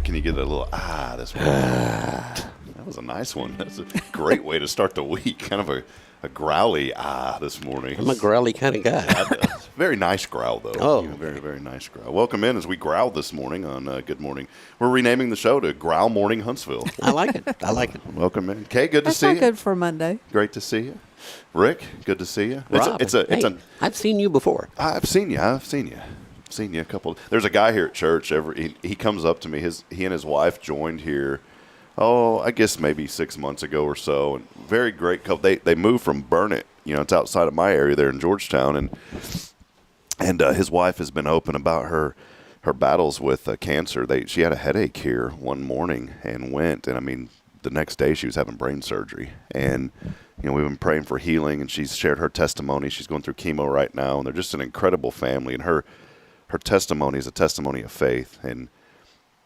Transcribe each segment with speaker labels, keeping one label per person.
Speaker 1: Can you get a little this morning? That was a nice one. That's a great way to start the week. Kind of a growly this morning.
Speaker 2: I'm a growly kind of guy.
Speaker 1: Very nice growl, though.
Speaker 2: Oh.
Speaker 1: Very, very nice growl. Welcome in as we growl this morning on Good Morning. We're renaming the show to Growl Morning Huntsville.
Speaker 2: I like it. I like it.
Speaker 1: Welcome in. Kay, good to see you.
Speaker 3: That's not good for Monday.
Speaker 1: Great to see you. Rick, good to see you.
Speaker 2: Rob, I've seen you before.
Speaker 1: I've seen you a couple. There's a guy here at church. He comes up to me. He and his wife joined here. I guess maybe 6 months ago or so. And very great couple. They moved from Burnett. It's outside of my area there in Georgetown, and his wife has been open about her battles with cancer. She had a headache here one morning and went, and I mean the next day she was having brain surgery. And we've been praying for healing, and she's shared her testimony. She's going through chemo right now, and they're just an incredible family. And her testimony is a testimony of faith, and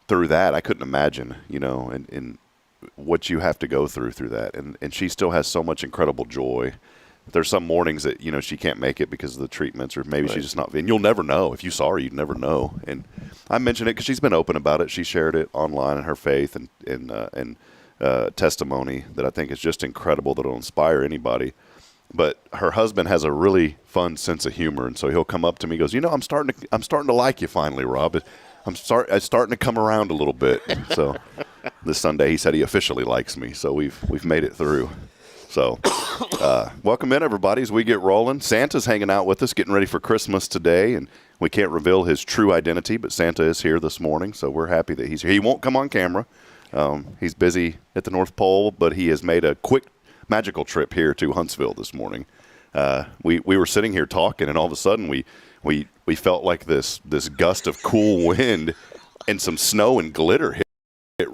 Speaker 1: through that, I couldn't imagine, and what you have to go through that. And she still has so much incredible joy. There's some mornings that, she can't make it because of the treatments, or maybe she's just not, and you'll never know. If you saw her, you'd never know. And I mentioned it because she's been open about it. She shared it online in her faith and testimony that I think is just incredible, that'll inspire anybody. But her husband has a really fun sense of humor, and so he'll come up to me and goes, I'm starting to like you finally, Rob. I'm starting to come around a little bit. So this Sunday he said he officially likes me, so we've made it through. So welcome in, everybody, as we get rolling. Santa's hanging out with us, getting ready for Christmas today, and we can't reveal his true identity, but Santa is here this morning, so we're happy that he's here. He won't come on camera. He's busy at the North Pole, but he has made a quick magical trip here to Huntsville this morning. We were sitting here talking, and all of a sudden we felt like this gust of cool wind and some snow and glitter hit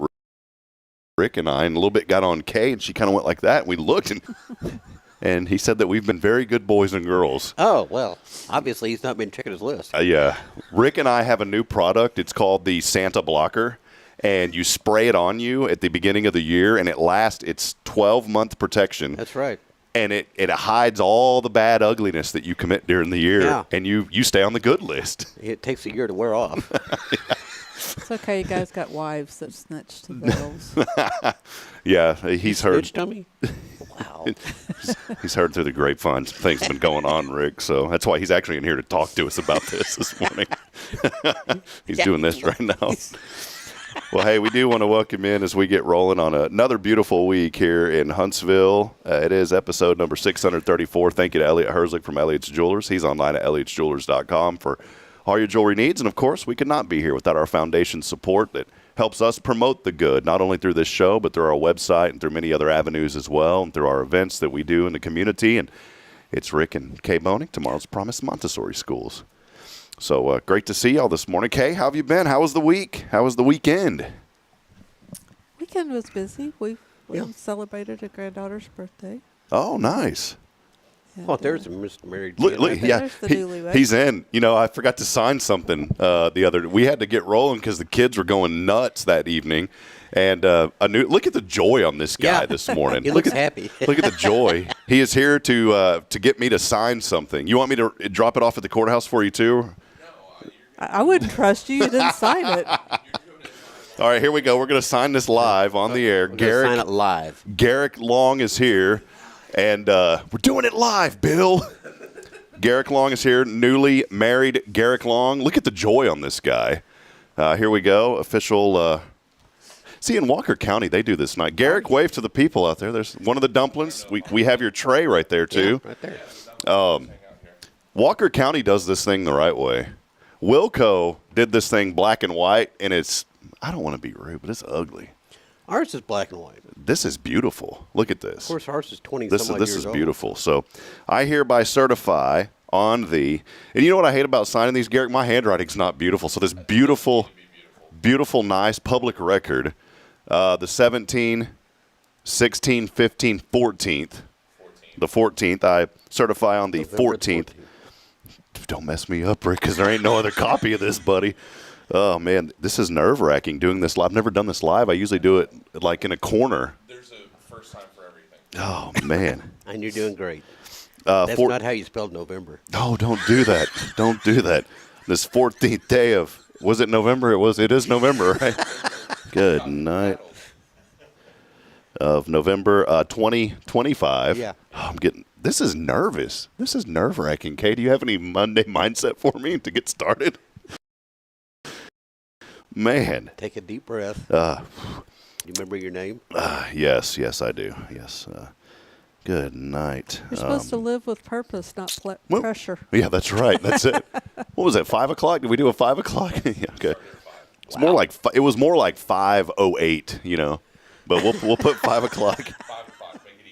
Speaker 1: Rick and I, and a little bit got on Kay, and she kind of went like that. And we looked, and he said that we've been very good boys and girls.
Speaker 2: Oh, well, obviously he's not been checking his list.
Speaker 1: Yeah. Rick and I have a new product. It's called the Santa Blocker, and you spray it on you at the beginning of the year, and it lasts. It's 12-month protection.
Speaker 2: That's right.
Speaker 1: And it hides all the bad ugliness that you commit during the year, and you stay on the good list.
Speaker 2: It takes a year to wear off.
Speaker 3: It's okay. You guys got wives that snitch to those.
Speaker 1: Yeah, he's heard.
Speaker 2: Snitched on me? Wow.
Speaker 1: He's heard through the grapevine some things been going on, Rick. So that's why he's actually in here to talk to us about this morning. He's doing this right now. Well, hey, we do want to welcome in as we get rolling on another beautiful week here in Huntsville. It is episode number 634. Thank you to Elliot Herzlich from Elliot's Jewelers. He's online at elliotsjewelers.com for all your jewelry needs. And, of course, we could not be here without our foundation support that helps us promote the good, not only through this show, but through our website and through many other avenues as well, and through our events that we do in the community. And it's Rick and Kay Boehning, tomorrow's Promise Montessori Schools. So great to see y'all this morning. Kay, how have you been? How was the week? How was the weekend?
Speaker 3: Weekend was busy. We celebrated a granddaughter's birthday.
Speaker 1: Oh, nice.
Speaker 3: And,
Speaker 2: Oh, there's a Mr. Married.
Speaker 1: Look, yeah,
Speaker 3: there's the newlywed.
Speaker 1: he's in. You know, I forgot to sign something the other. We had to get rolling because the kids were going nuts that evening, and look at the joy on this guy this morning.
Speaker 2: He
Speaker 1: look
Speaker 2: looks
Speaker 1: at
Speaker 2: happy.
Speaker 1: Look at the joy. He is here to get me to sign something. You want me to drop it off at the courthouse for you too?
Speaker 3: I wouldn't trust you. You didn't sign it.
Speaker 1: All right, here we go. We're going to sign this live on the air.
Speaker 2: Garrick, sign it live.
Speaker 1: Garrick Long is here, and we're doing it live, Bill. Garrick Long is here, newly married Garrick Long. Look at the joy on this guy. Here we go, official. See, in Walker County, they do this night. Garrick, wave to the people out there. There's one of the dumplings. We have your tray right there, too.
Speaker 2: Yeah, right there.
Speaker 1: Walker County does this thing the right way. Wilco did this thing black and white, and it's, I don't want to be rude, but it's ugly.
Speaker 2: Ours is black and white.
Speaker 1: This is beautiful. Look at this.
Speaker 2: Of course, ours is 20
Speaker 1: This
Speaker 2: some odd years
Speaker 1: is
Speaker 2: old.
Speaker 1: beautiful. So I hereby certify on and you know what I hate about signing these, Garrick? My handwriting's not beautiful. So this beautiful, nice public record, the 17, 16, 15, 14th, the 14th, I certify on the
Speaker 2: November
Speaker 1: 14th. Don't mess me up, Rick, because there ain't no other copy of this, buddy. Oh, man, this is nerve-wracking doing this live. I've never done this live. I usually do it like in a corner.
Speaker 4: There's a first time for everything.
Speaker 1: Oh, man.
Speaker 2: And you're doing great. That's not how you spelled November.
Speaker 1: Oh, don't do that. Don't do that. This 14th day of, was it November? It is November, right? Good night. Of November 2025.
Speaker 2: Yeah.
Speaker 1: Oh, this is nervous. This is nerve-wracking. Kay, do you have any Monday mindset for me to get started? Man.
Speaker 2: Take a deep breath. You remember your name?
Speaker 1: Yes, I do. Yes. Good night.
Speaker 3: You're supposed to live with purpose, not pressure.
Speaker 1: Yeah, that's right. That's it. What was it? 5 o'clock? Did we do a 5 o'clock? Yeah, okay. It's more like it was more like 5:08. You know, but we'll put 5 o'clock.
Speaker 4: 5 o'clock, make it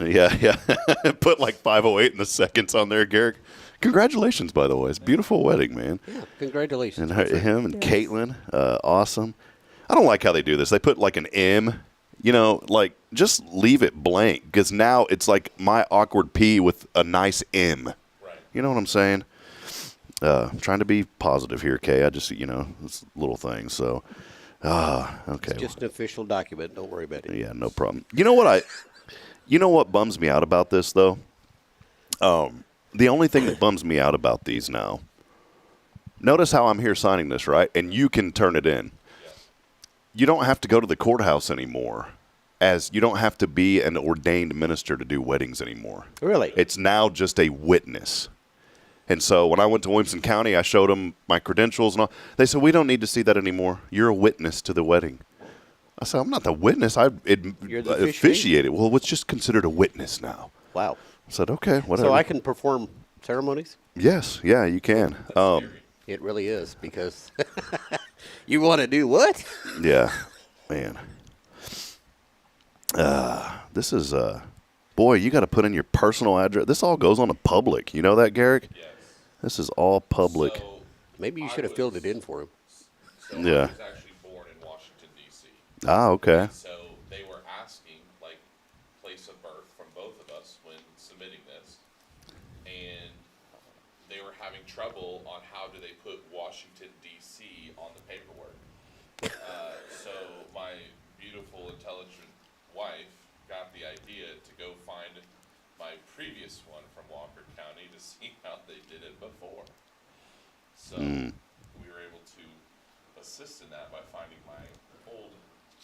Speaker 4: easier.
Speaker 1: Yeah. Put like 5:08 in the seconds on there, Garrick. Congratulations, by the way. It's a beautiful wedding, man.
Speaker 2: Yeah, congratulations.
Speaker 1: And him and Caitlin, awesome. I don't like how they do this. They put like an M, you know, like just leave it blank because now it's like my awkward P with a nice M.
Speaker 4: Right.
Speaker 1: You know what I'm saying? I'm trying to be positive here, Kay. I just, it's little things. So, okay.
Speaker 2: It's just an official document. Don't worry about it.
Speaker 1: Yeah, no problem. You know what bums me out about this, though? The only thing that bums me out about these now, notice how I'm here signing this, right? And you can turn it in. You don't have to go to the courthouse anymore, as you don't have to be an ordained minister to do weddings anymore.
Speaker 2: Really?
Speaker 1: It's now just a witness. And so when I went to Williamson County, I showed them my credentials and all. They said, we don't need to see that anymore. You're a witness to the wedding. I said, I'm not the witness. I officiated. Well, it's just considered a witness now.
Speaker 2: Wow.
Speaker 1: I said, okay, whatever.
Speaker 2: So I can perform ceremonies?
Speaker 1: Yes, yeah, you can.
Speaker 2: It really is because you want to do what?
Speaker 1: Yeah, man. This is, boy, you got to put in your personal address. This all goes on to public. You know that, Garrick?
Speaker 4: Yes.
Speaker 1: This is all public.
Speaker 4: So
Speaker 2: Maybe you should have filled it in for him.
Speaker 4: So
Speaker 1: Yeah.
Speaker 4: I was actually born in Washington, D.C.
Speaker 1: Ah, okay.
Speaker 4: So they were asking, like, place of birth from both of us when submitting this. And they were having trouble on how do they put Washington, D.C. on the paperwork. So my beautiful, intelligent wife got the idea to go find my previous one from Walker County to see how they did it before. So we were able to assist in that by finding my old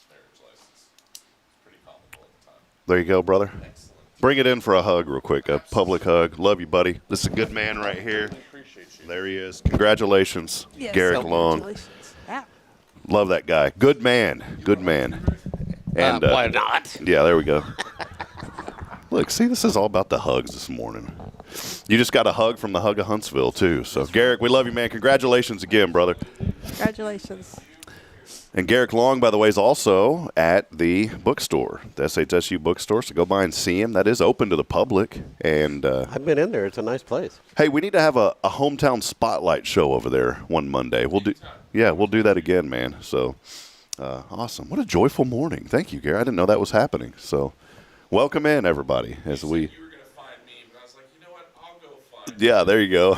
Speaker 4: marriage license. It's pretty comical at the time.
Speaker 1: There you go, brother.
Speaker 4: Excellent.
Speaker 1: Bring it in for a hug real quick, a public hug. Love you, buddy. This is a good man right here.
Speaker 4: Appreciate you.
Speaker 1: There he is. Congratulations,
Speaker 3: Yes,
Speaker 1: Garrick Long.
Speaker 3: congratulations. Yeah.
Speaker 1: Love that guy. Good man. Good man. And
Speaker 2: Why not?
Speaker 1: yeah, there we go. Look, see, this is all about the hugs this morning. You just got a hug from the Hug of Huntsville, too. So, Garrick, we love you, man. Congratulations again, brother.
Speaker 3: Congratulations.
Speaker 1: And Garrick Long, by the way, is also at the bookstore, the SHSU bookstore. So go by and see him. That is open to the public. And
Speaker 2: I've been in there. It's a nice place.
Speaker 1: hey, we need to have a hometown spotlight show over there one Monday. We'll do that again, man. So awesome. What a joyful morning. Thank you, Gary. I didn't know that was happening. So welcome in, everybody, as we.
Speaker 4: You were going to find me, but I was like, you know what? I'll go find
Speaker 1: Yeah, there you go.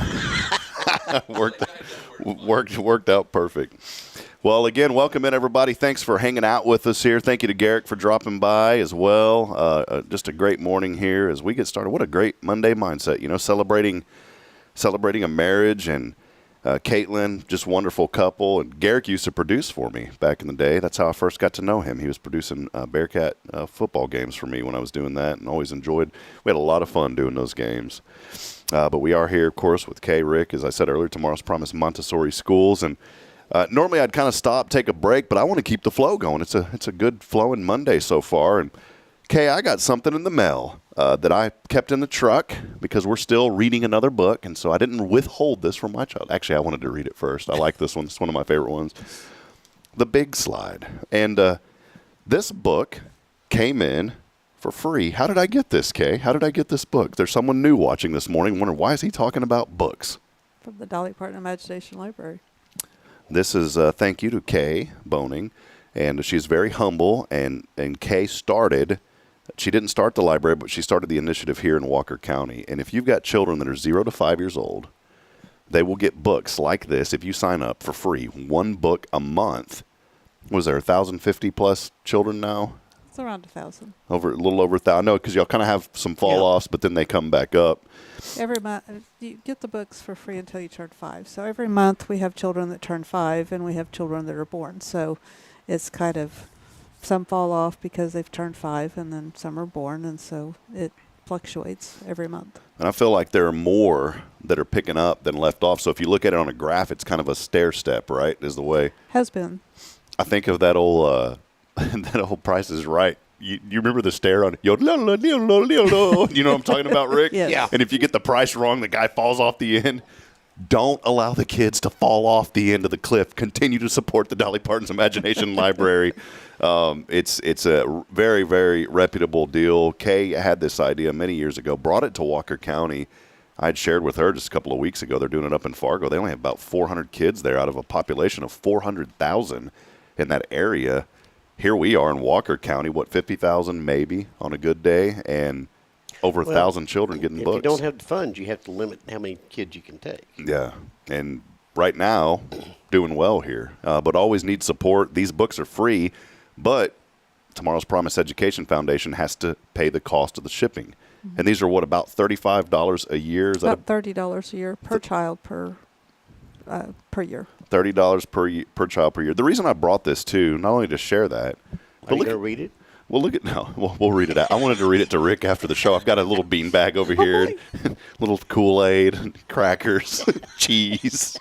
Speaker 1: worked out perfect. Well, again, welcome in, everybody. Thanks for hanging out with us here. Thank you to Garrick for dropping by as well. Just a great morning here as we get started. What a great Monday mindset, you know, celebrating a marriage, and Caitlin, just wonderful couple. And Garrick used to produce for me back in the day. That's how I first got to know him. He was producing Bearcat football games for me when I was doing that, and always enjoyed. We had a lot of fun doing those games. But we are here, of course, with Kay, Rick, as I said earlier, Tomorrow's Promise Montessori Schools. And normally I'd kind of stop, take a break, but I want to keep the flow going. It's a good flowing Monday so far. And Kay, I got something in the mail that I kept in the truck because we're still reading another book, and so I didn't withhold this from my child. Actually, I wanted to read it first. I like this one. It's one of my favorite ones. The Big Slide. And this book came in for free. How did I get this, Kay? How did I get this book? There's someone new watching this morning, wondering why is he talking about books?
Speaker 3: From the Dolly Parton Imagination Library.
Speaker 1: This is thank you to Kay Boehning, and she's very humble, and Kay started, she didn't start the library, but she started the initiative here in Walker County. And if you've got children that are 0 to 5 years old, they will get books like this if you sign up for free. One book a month. Was there 1,050 plus children now?
Speaker 3: It's around 1,000.
Speaker 1: A little over 1,000. No, because y'all kind of have some fall-offs, but then they come back up.
Speaker 3: Every month, you get the books for free until you turn 5. So every month we have children that turn 5, and we have children that are born. So it's kind of, some fall off because they've turned 5, and then some are born, and so it fluctuates every month.
Speaker 1: And I feel like there are more that are picking up than left off. So if you look at it on a graph, it's kind of a stair step, right, is the way.
Speaker 3: Has been.
Speaker 1: I think of that old that old Price is Right. You remember the stare on yo, you know what I'm talking about, Rick?
Speaker 3: Yes.
Speaker 2: Yeah.
Speaker 1: And if you get the price wrong, the guy falls off the end. Don't allow the kids to fall off the end of the cliff. Continue to support the Dolly Parton's Imagination Library. It's a very, very reputable deal. Kay had this idea many years ago, brought it to Walker County. I had shared with her just a couple of weeks ago. They're doing it up in Fargo. They only have about 400 kids there out of a population of 400,000 in that area. Here we are in Walker County, 50,000 maybe on a good day, and over 1,000 children getting books.
Speaker 2: If you don't have the funds, you have to limit how many kids you can take.
Speaker 1: Yeah, and right now, doing well here, but always need support. These books are free, but Tomorrow's Promise Education Foundation has to pay the cost of the shipping. Mm-hmm. And these are, about $35 a year? Is
Speaker 3: About $30 a year per child per year.
Speaker 1: $30 per child per year. The reason I brought this, too, not only to share that.
Speaker 2: Are you going to read it?
Speaker 1: Well, look at no. We'll read it out. I wanted to read it to Rick after the show. I've got a little bean bag over here, little Kool-Aid, crackers, cheese.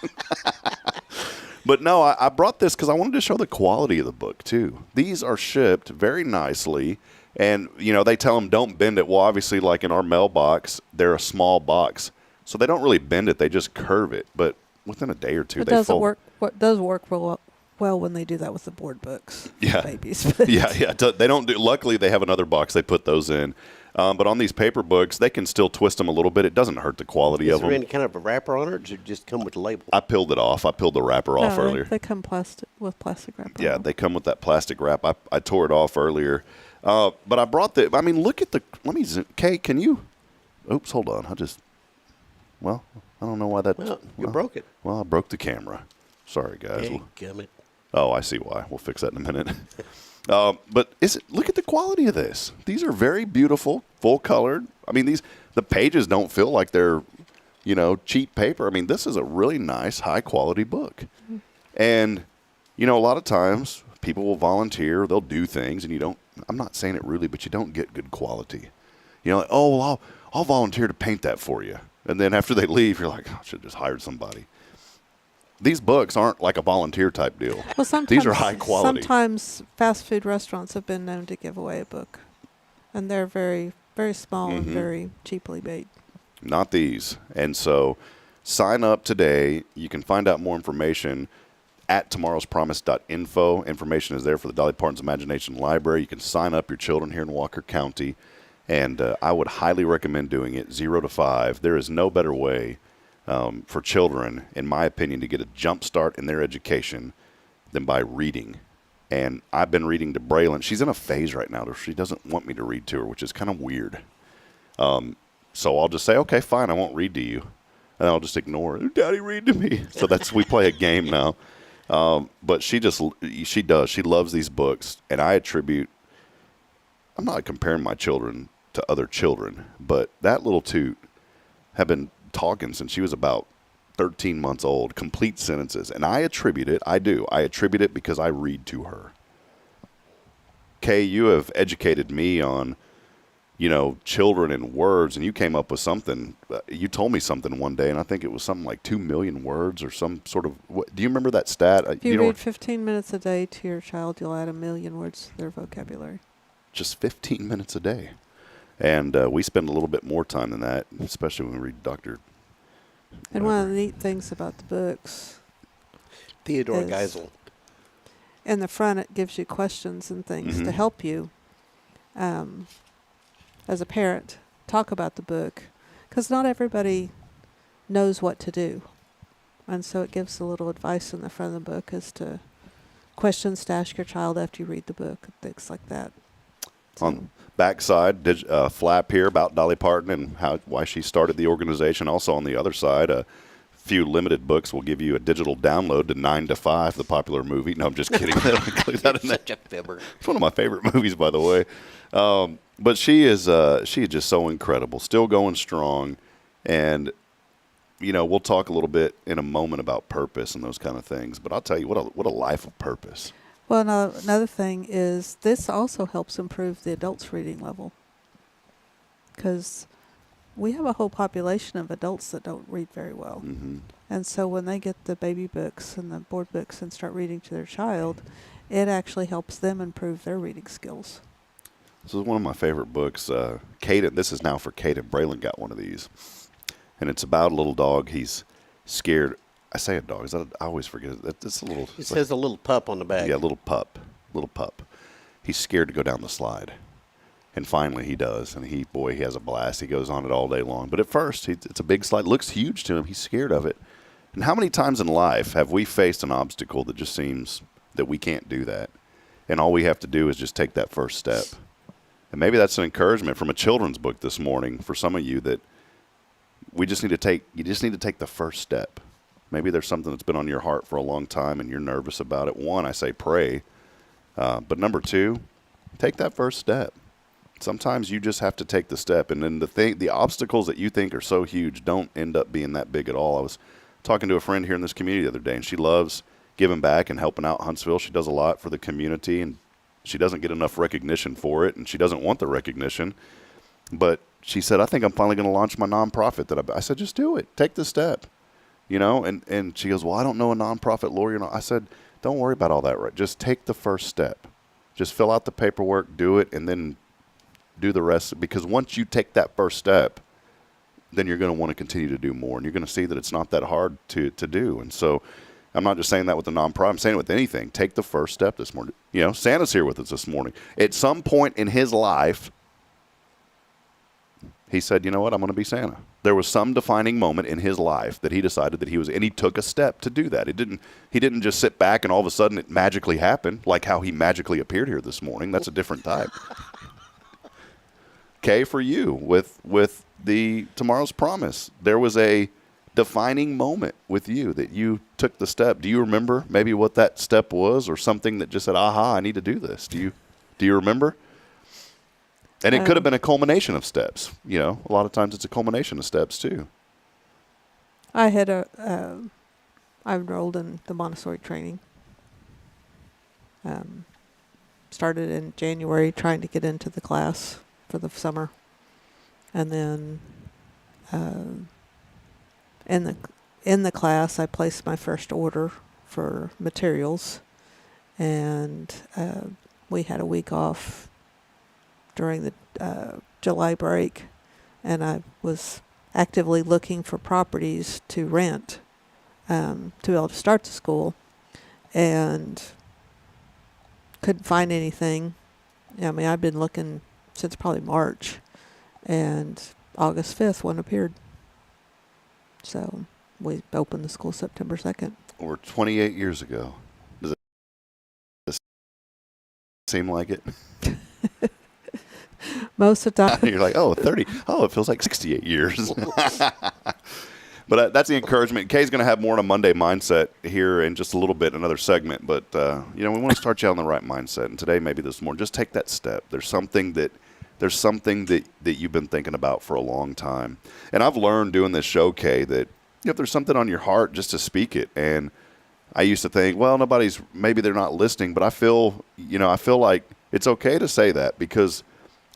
Speaker 1: But no, I brought this because I wanted to show the quality of the book too. These are shipped very nicely, and they tell them don't bend it. Well, obviously, like in our mailbox, they're a small box, so they don't really bend it. They just curve it. But within a day or two, they fold.
Speaker 3: What does work well when they do that with the board books.
Speaker 1: Yeah.
Speaker 3: Babies.
Speaker 1: yeah. They don't do. Luckily, they have another box. They put those in. But on these paper books, they can still twist them a little bit. It doesn't hurt the quality
Speaker 2: Is
Speaker 1: of
Speaker 2: there
Speaker 1: them.
Speaker 2: any kind of a wrapper on it, or does it just come with the label?
Speaker 1: I peeled it off. I peeled the wrapper off
Speaker 3: No,
Speaker 1: earlier.
Speaker 3: They come with plastic wrap. on
Speaker 1: Yeah,
Speaker 3: them.
Speaker 1: they come with that plastic wrap. I tore it off earlier. But I brought look at Kay, can you? Oops, hold on. I don't know why that.
Speaker 2: Well, you broke it.
Speaker 1: Well, I broke the camera. Sorry, guys.
Speaker 2: Hey, gummit.
Speaker 1: Oh, I see why. We'll fix that in a minute. But look at the quality of this. These are very beautiful, full colored. I mean, the pages don't feel like they're, cheap paper. I mean, this is a really nice, high quality book. Mm-hmm. And, a lot of times people will volunteer, they'll do things, and I'm not saying it rudely, but you don't get good quality. I'll volunteer to paint that for you. And then after they leave, you're like, I should have just hired somebody. These books aren't like a volunteer type deal.
Speaker 3: Well,
Speaker 1: These are high quality.
Speaker 3: Sometimes fast food restaurants have been known to give away a book, and they're very, very small and very cheaply made.
Speaker 1: Not these. And so sign up today. You can find out more information at tomorrowspromise.info. Information is there for the Dolly Parton's Imagination Library. You can sign up your children here in Walker County. And I would highly recommend doing it 0 to 5. There is no better way for children, in my opinion, to get a jump start in their education than by reading. And I've been reading to Braylon. She's in a phase right now where she doesn't want me to read to her, which is kind of weird. So I'll just say, okay, fine, I won't read to you. And I'll just ignore it. Daddy, read to me. So we play a game now. But she does. She loves these books. And I'm not comparing my children to other children, but that little toot have been talking since she was about 13 months old, complete sentences. And I attribute it because I read to her. Kay, you have educated me on, children and words, and you came up with something. You told me something one day, and I think it was something like 2 million words or some sort of, do you remember that stat?
Speaker 3: If you read 15 minutes a day to your child, you'll add 1 million words to their vocabulary.
Speaker 1: Just 15 minutes a day. And we spend a little bit more time than that, especially when we read Dr.
Speaker 3: And one of the neat things about the books,
Speaker 2: Theodore Geisel.
Speaker 3: in the front it gives you questions and things to help you, as a parent, talk about the book. Because not everybody knows what to do. And so it gives a little advice in the front of the book as to questions to ask your child after you read the book, and things like that. So.
Speaker 1: On backside, flap here about Dolly Parton and why she started the organization. Also on the other side, a few limited books will give you a digital download to 9 to 5, the popular movie. No, I'm just kidding. Include that in there.
Speaker 2: Such a fibber.
Speaker 1: It's one of my favorite movies, by the way. But she is just so incredible, still going strong. And, we'll talk a little bit in a moment about purpose and those kind of things. But I'll tell you, what a life of purpose.
Speaker 3: Well, another thing is this also helps improve the adults' reading level. Because we have a whole population of adults that don't read very well.
Speaker 1: Mm-hmm.
Speaker 3: And so when they get the baby books and the board books and start reading to their child, it actually helps them improve their reading skills.
Speaker 1: This is one of my favorite books. Caden, this is now for Caden. Braylon got one of these. And it's about a little dog. He's scared. I say a dog. I always forget it. It's a little.
Speaker 2: It says a little pup on the back.
Speaker 1: Yeah, little pup. He's scared to go down the slide. And finally he does. And he has a blast. He goes on it all day long. But at first, it's a big slide. It looks huge to him. He's scared of it. And how many times in life have we faced an obstacle that just seems that we can't do that? And all we have to do is just take that first step. And maybe that's an encouragement from a children's book this morning for some of you that you just need to take the first step. Maybe there's something that's been on your heart for a long time and you're nervous about it. One, I say pray. But number two, take that first step. Sometimes you just have to take the step. And then the obstacles that you think are so huge don't end up being that big at all. I was talking to a friend here in this community the other day, and she loves giving back and helping out Huntsville. She does a lot for the community, and she doesn't get enough recognition for it, and she doesn't want the recognition. But she said, I think I'm finally going to launch my nonprofit. I said, just do it. Take the step. And she goes, well, I don't know a nonprofit lawyer. I said, don't worry about all that, right? Just take the first step. Just fill out the paperwork, do it, and then do the rest. Because once you take that first step, then you're going to want to continue to do more. And you're going to see that it's not that hard to do. And so I'm not just saying that with the nonprofit. I'm saying it with anything. Take the first step this morning. Santa's here with us this morning. At some point in his life, He said, you know what, I'm going to be Santa. There was some defining moment in his life that he decided that he was, and he took a step to do that. He didn't just sit back and all of a sudden it magically happened, like how he magically appeared here this morning. That's a different type. Kay, for you, with the Tomorrow's Promise, there was a defining moment with you that you took the step. Do you remember maybe what that step was, or something that just said, aha, I need to do this? Do you remember? And it could have been a culmination of steps. You know, a lot of times it's a culmination of steps too.
Speaker 3: I enrolled in the Montessori training. Started in January trying to get into the class for the summer. And then in the class I placed my first order for materials, and we had a week off during the July break, and I was actively looking for properties to rent to be able to start the school, and couldn't find anything. I mean, I've been looking since probably March, and August 5th one appeared. So we opened the school September 2nd.
Speaker 1: Over 28 years ago. Does it seem like it?
Speaker 3: Most of the time.
Speaker 1: You're like, 30. Oh, it feels like 68 years. But that's the encouragement. Kay's going to have more on a Monday mindset here in just a little bit, another segment. But, we want to start you on the right mindset. And today, maybe this morning, just take that step. There's something that you've been thinking about for a long time. And I've learned doing this show, Kay, that if there's something on your heart, just to speak it. And I used to think, well, maybe they're not listening. But I feel like it's okay to say that, because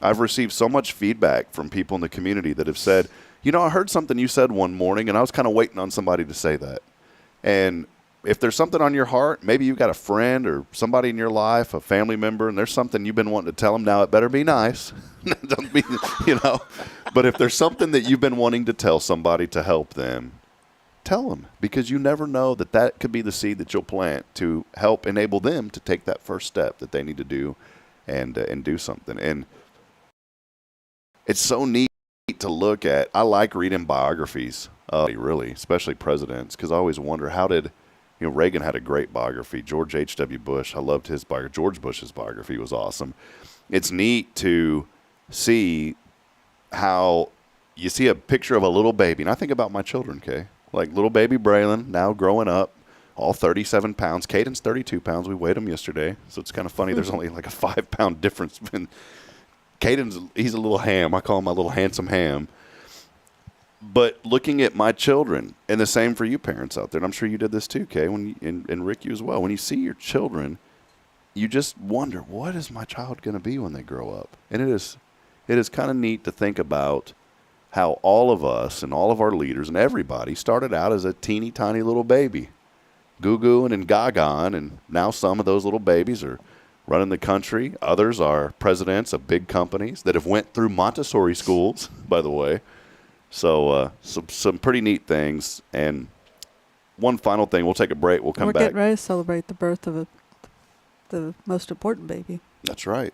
Speaker 1: I've received so much feedback from people in the community that have said, I heard something you said one morning, and I was kind of waiting on somebody to say that. And if there's something on your heart, maybe you've got a friend or somebody in your life, a family member, and there's something you've been wanting to tell them. Now, it better be nice. Don't be, But if there's something that you've been wanting to tell somebody to help them, tell them, because you never know that could be the seed that you'll plant to help enable them to take that first step that they need to do and do something. And it's so neat to look at. I like reading biographies, really, especially presidents, because I always wonder, how did, Reagan had a great biography. George H.W. Bush, I loved his biography. George Bush's biography was awesome. It's neat to see how you see a picture of a little baby, and I think about my children, Kay, like little baby Braylon, now growing up, all 37 pounds. Caden's 32 pounds. We weighed him yesterday, so it's kind of funny. There's only like a 5-pound difference. He's a little ham. I call him my little handsome ham. But looking at my children, and the same for you parents out there, and I'm sure you did this too, Kay, and Rick, you as well. When you see your children, you just wonder, what is my child going to be when they grow up? And it is kind of neat to think about how all of us and all of our leaders and everybody started out as a teeny tiny little baby, goo-gooing and gaga, and now some of those little babies are running the country. Others are presidents of big companies that have went through Montessori schools, by the way. So some pretty neat things. And one final thing, we'll take a break. We'll come back.
Speaker 3: We're getting ready to celebrate the birth of the most important baby.
Speaker 1: That's right.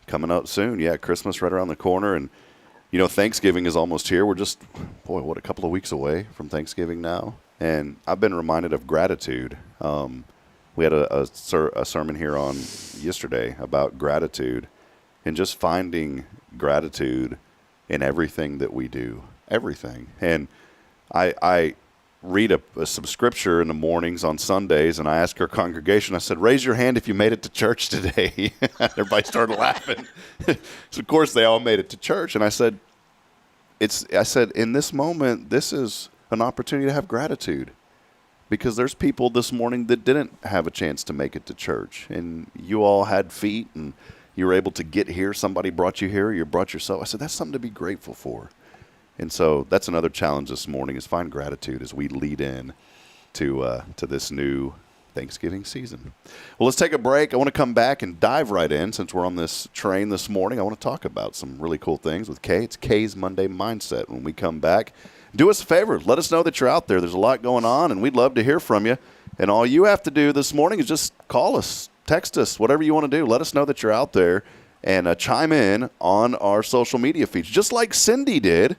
Speaker 1: Coming up soon. Yeah, Christmas right around the corner. And, Thanksgiving is almost here. We're just, a couple of weeks away from Thanksgiving now. And I've been reminded of gratitude. We had a sermon here on yesterday about gratitude, and just finding gratitude in everything that we do, everything. And I read some scripture in the mornings on Sundays, and I ask our congregation, I said, raise your hand if you made it to church today. Everybody started laughing. So, of course, they all made it to church. And I said, in this moment, this is an opportunity to have gratitude. Because there's people this morning that didn't have a chance to make it to church. And you all had feet, and you were able to get here. Somebody brought you here. You brought yourself. I said, that's something to be grateful for. And so that's another challenge this morning, is find gratitude as we lead in to this new Thanksgiving season. Well, let's take a break. I want to come back and dive right in. Since we're on this train this morning, I want to talk about some really cool things with Kay. It's Kay's Monday Mindset. When we come back, do us a favor. Let us know that you're out there. There's a lot going on, and we'd love to hear from you. And all you have to do this morning is just call us, text us, whatever you want to do. Let us know that you're out there, and chime in on our social media feeds, just like Cindy did.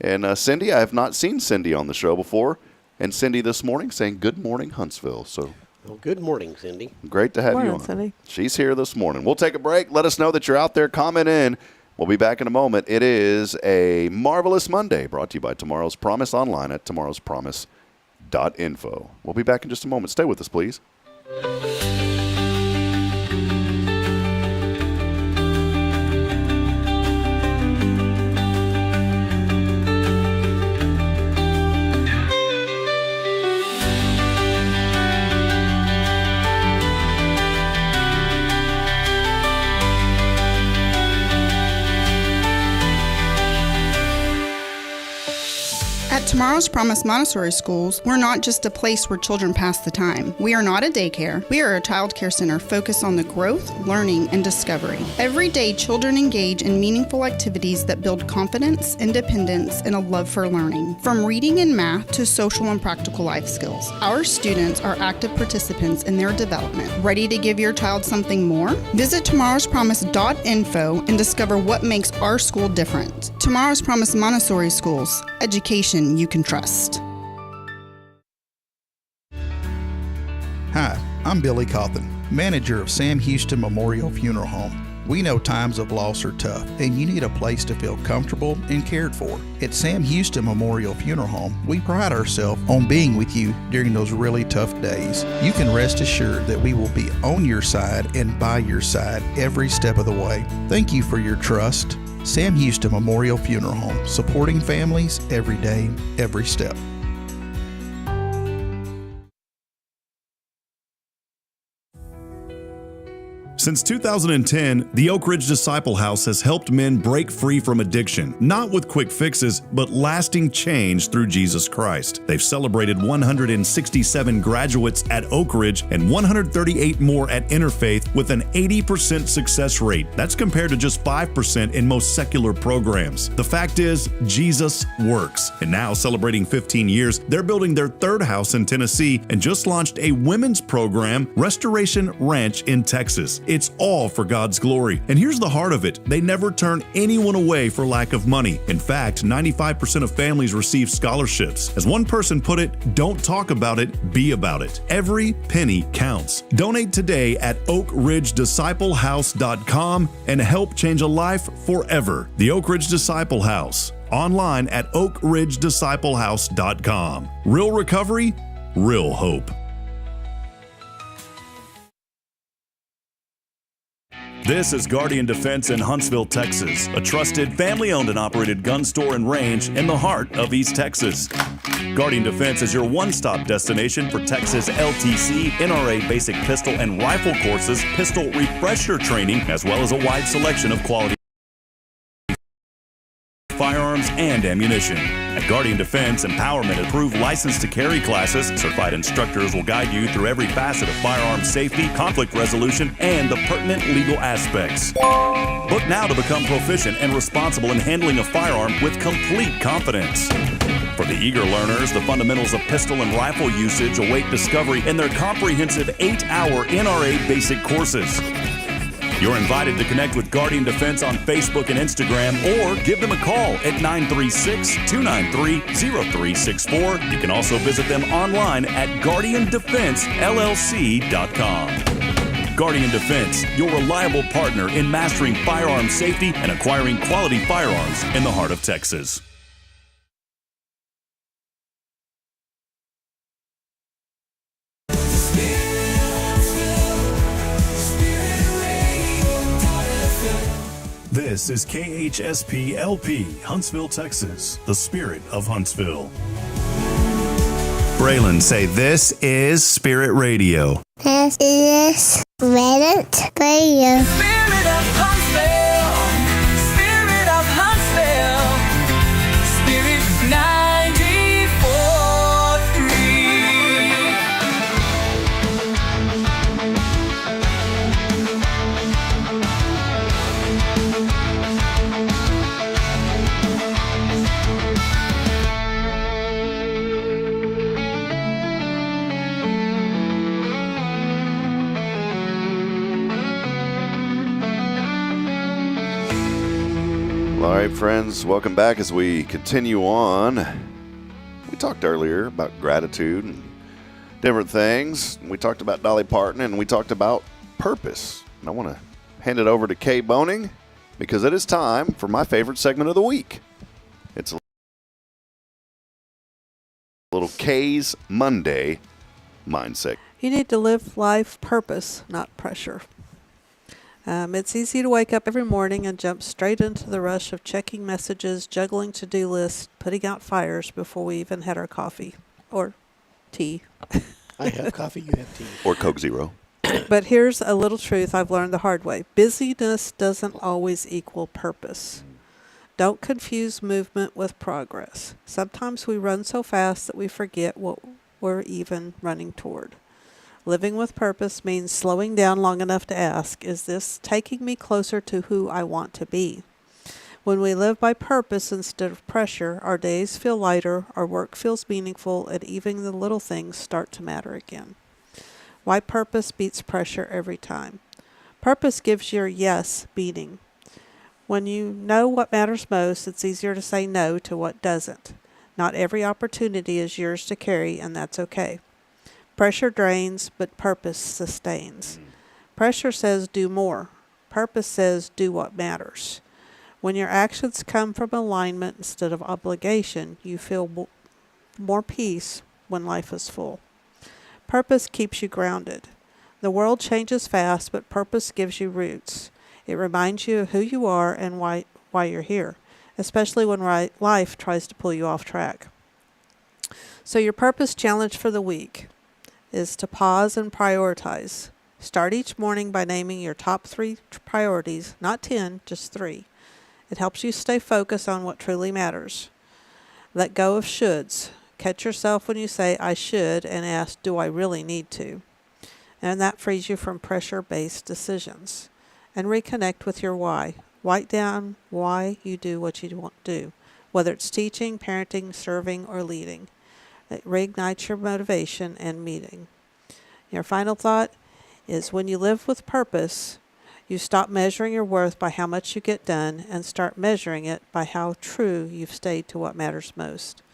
Speaker 1: And Cindy, I have not seen Cindy on the show before. And Cindy this morning saying, good morning, Huntsville. So
Speaker 2: Well, good morning, Cindy.
Speaker 1: great to have
Speaker 3: Morning,
Speaker 1: you on.
Speaker 3: Cindy.
Speaker 1: She's here this morning. We'll take a break. Let us know that you're out there. Comment in. We'll be back in a moment. It is a marvelous Monday brought to you by Tomorrow's Promise online at tomorrowspromise.info. We'll be back in just a moment. Stay with us, please.
Speaker 5: At Tomorrow's Promise Montessori schools, we're not just a place where children pass the time. We are not a daycare. We are a child care center focused on the growth, learning, and discovery. Every day, children engage in meaningful activities that build confidence, independence, and a love for learning. From reading and math to social and practical life skills, our students are active participants in their development. Ready to give your child something more? Visit tomorrowspromise.info and discover what makes our school different. Tomorrow's Promise Montessori schools. Education you can trust.
Speaker 6: Hi, I'm Billy Cawthon, manager of Sam Houston Memorial Funeral Home. We know times of loss are tough, and you need a place to feel comfortable and cared for. At Sam Houston Memorial Funeral Home, we pride ourselves on being with you during those really tough days. You can rest assured that we will be on your side and by your side every step of the way. Thank you for your trust. Sam Houston Memorial Funeral Home, supporting families every day, every step.
Speaker 7: Since 2010, the Oak Ridge Disciple House has helped men break free from addiction, not with quick fixes, but lasting change through Jesus Christ. They've celebrated 167 graduates at Oak Ridge and 138 more at Interfaith with an 80% success rate. That's compared to just 5% in most secular programs. The fact is, Jesus works. And now, celebrating 15 years, they're building their third house in Tennessee and just launched a women's program, Restoration Ranch in Texas. It's all for God's glory. And here's the heart of it. They never turn anyone away for lack of money. In fact, 95% of families receive scholarships. As one person put it, don't talk about it, be about it. Every penny counts. Donate today at oakridgedisciplehouse.com and help change a life forever. The Oak Ridge Disciple House. Online at oakridgedisciplehouse.com. Real recovery, real hope. This is Guardian Defense in Huntsville, Texas, a trusted, family-owned and operated gun store and range in the heart of East Texas. Guardian Defense is your one-stop destination for Texas LTC, NRA basic pistol and rifle courses, pistol refresher training, as well as a wide selection of quality firearms and ammunition. At Guardian Defense, empowerment approved license to carry classes, certified instructors will guide you through every facet of firearm safety, conflict resolution, and the pertinent legal aspects. Book now to become proficient and responsible in handling a firearm with complete confidence. For the eager learners, the fundamentals of pistol and rifle usage await discovery in their comprehensive 8-hour NRA basic courses. You're invited to connect with Guardian Defense on Facebook and Instagram or give them a call at 936-293-0364. You can also visit them online at guardiandefensellc.com. Guardian Defense, your reliable partner in mastering firearm safety and acquiring quality firearms in the heart of Texas. This is KHSP LP, Huntsville, Texas, the spirit of Huntsville. Braylon, say this is Spirit Radio.
Speaker 8: This is Spirit Radio.
Speaker 9: Spirit of Huntsville, Spirit of Huntsville, Spirit 94.3.
Speaker 1: right, friends, welcome back as we continue on. We talked earlier about gratitude and different things. We talked about Dolly Parton and we talked about purpose. And I want to hand it over to Kay Boehning because it is time for my favorite segment of the week. It's a little Kay's Monday Mindset.
Speaker 3: You need to live life purpose, not pressure. It's easy to wake up every morning and jump straight into the rush of checking messages, juggling to-do lists, putting out fires before we even had our coffee or tea.
Speaker 2: I have coffee, you have tea.
Speaker 1: Or Coke Zero.
Speaker 3: But here's a little truth I've learned the hard way. Busyness doesn't always equal purpose. Don't confuse movement with progress. Sometimes we run so fast that we forget what we're even running toward. Living with purpose means slowing down long enough to ask, is this taking me closer to who I want to be? When we live by purpose instead of pressure, our days feel lighter, our work feels meaningful, and even the little things start to matter again. Why purpose beats pressure every time? Purpose gives your yes meaning. When you know what matters most, it's easier to say no to what doesn't. Not every opportunity is yours to carry, and that's okay. Pressure drains, but purpose sustains. Pressure says do more. Purpose says do what matters. When your actions come from alignment instead of obligation, you feel more peace when life is full. Purpose keeps you grounded. The world changes fast, but purpose gives you roots. It reminds you of who you are and why you're here, especially when life tries to pull you off track. So your purpose challenge for the week is to pause and prioritize. Start each morning by naming your top 3 priorities, not 10, just 3. It helps you stay focused on what truly matters. Let go of shoulds. Catch yourself when you say, I should, and ask, do I really need to? And that frees you from pressure-based decisions. And reconnect with your why. Write down why you do what you want to do, whether it's teaching, parenting, serving, or leading. It reignites your motivation and meaning. Your final thought is when you live with purpose, you stop measuring your worth by how much you get done and start measuring it by how true you've stayed to what matters most.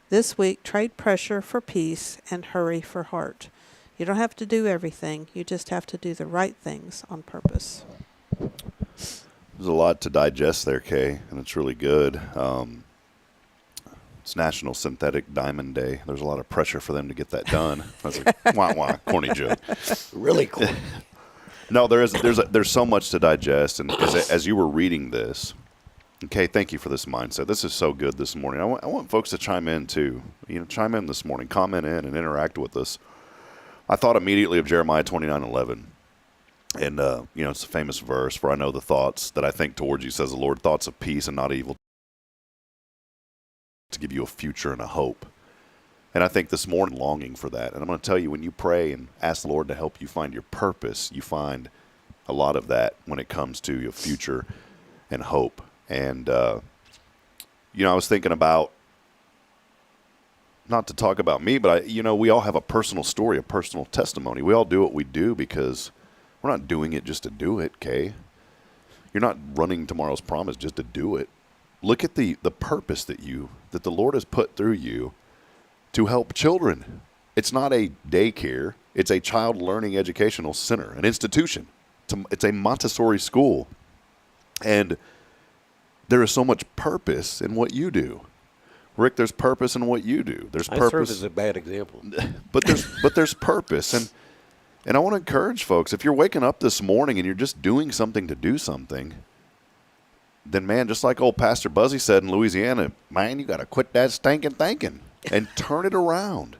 Speaker 3: This week, trade pressure for peace and hurry for heart. You don't have to do everything. You just have to do the right things on purpose.
Speaker 1: There's a lot to digest there, Kay, and it's really good. It's National Synthetic Diamond Day. There's a lot of pressure for them to get that done. I was like, wah, wah, corny joke.
Speaker 2: Really cool.
Speaker 1: No, there's so much to digest, and as you were reading this, okay, thank you for this mindset. This is so good this morning. I want folks to chime in too. Chime in this morning, comment in, and interact with us. I thought immediately of Jeremiah 29:11, and it's a famous verse. For I know the thoughts that I think towards you, says the Lord, thoughts of peace and not evil, to give you a future and a hope. And I think this morning, longing for that. And I'm going to tell you, when you pray and ask the Lord to help you find your purpose, you find a lot of that when it comes to your future and hope. And, I was thinking about, not to talk about me, but we all have a personal story, a personal testimony. We all do what we do because we're not doing it just to do it, Kay. You're not running tomorrow's promise just to do it. Look at the purpose that the Lord has put through you to help children. It's not a daycare. It's a child learning educational center, an institution. It's a Montessori school. And there is so much purpose in what you do. Rick, there's purpose in what you do. There's purpose.
Speaker 2: I serve as a bad example.
Speaker 1: But there's purpose. And I want to encourage folks, if you're waking up this morning and you're just doing something to do something, then, man, just like old Pastor Buzzy said in Louisiana, man, you got to quit that stinking thinking and turn it around.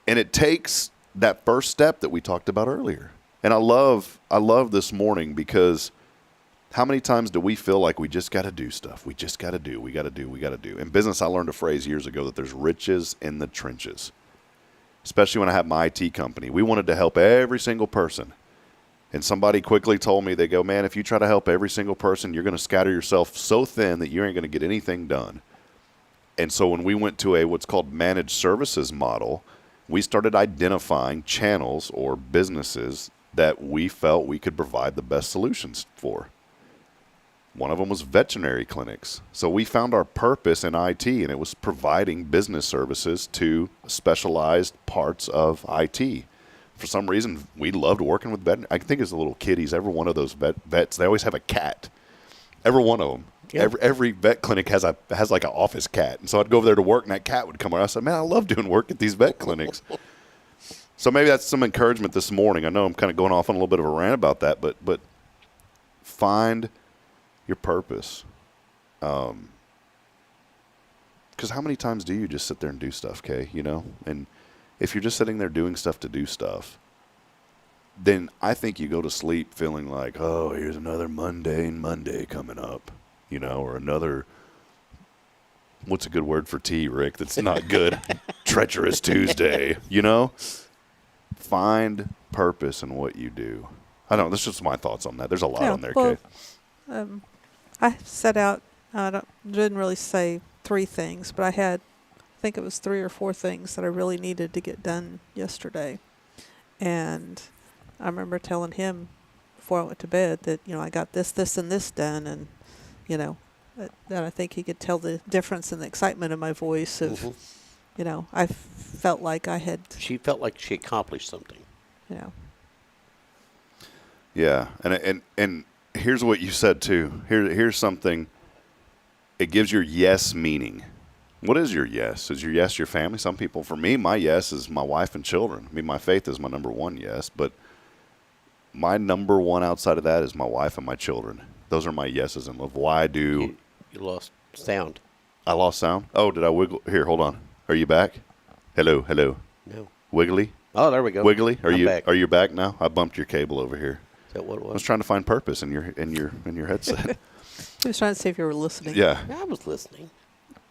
Speaker 1: And it takes that first step that we talked about earlier. And I love this morning because how many times do we feel like we just got to do stuff? We just got to do. We got to do. In business, I learned a phrase years ago that there's riches in the trenches, especially when I had my IT company. We wanted to help every single person. And somebody quickly told me, they go, man, if you try to help every single person, you're going to scatter yourself so thin that you ain't going to get anything done. And so when we went to a what's called managed services model, we started identifying channels or businesses that we felt we could provide the best solutions for. One of them was veterinary clinics. So we found our purpose in IT, and it was providing business services to specialized parts of IT. For some reason, we loved working with vet. I think as a little kiddies, every one of those vets, they always have a cat. Every one of them. Yeah. Every vet clinic has like an office cat. And so I'd go over there to work, and that cat would come around. I said, man, I love doing work at these vet clinics. So maybe that's some encouragement this morning. I know I'm kind of going off on a little bit of a rant about that, but find your purpose. Because how many times do you just sit there and do stuff, Kay? You know? And if you're just sitting there doing stuff to do stuff, then I think you go to sleep feeling like, oh, here's another mundane Monday coming up, you know, or another, what's a good word for tea, Rick, that's not good? Treacherous Tuesday, you know? Find purpose in what you do. I don't know, that's just my thoughts on that. There's a lot on there, Kay.
Speaker 3: I set out, didn't really say 3 things, but I think it was 3 or 4 things that I really needed to get done yesterday. And I remember telling him before I went to bed that, you know, I got this, and this done. And, you know, that I think he could tell the difference in the excitement in my voice of, you know, I felt like I had.
Speaker 2: She felt like she accomplished something.
Speaker 3: You know.
Speaker 1: Yeah. And here's what you said too. Here's something. It gives your yes meaning. What is your yes? Is your yes your family? Some people, for me, my yes is my wife and children. I mean, my faith is my number one yes, but my number one outside of that is my wife and my children. Those are my yeses in love. Why do...
Speaker 2: You lost sound.
Speaker 1: I lost sound? Oh, did I wiggle? Here, hold on. Are you back? Hello.
Speaker 2: No.
Speaker 1: Wiggly?
Speaker 2: Oh, there we go.
Speaker 1: Wiggly?
Speaker 2: I'm back.
Speaker 1: Are you back now? I bumped your cable over here.
Speaker 2: Is that what it was?
Speaker 1: I was trying to find purpose in your headset.
Speaker 3: I was trying to see if you were listening.
Speaker 1: Yeah.
Speaker 2: I was listening.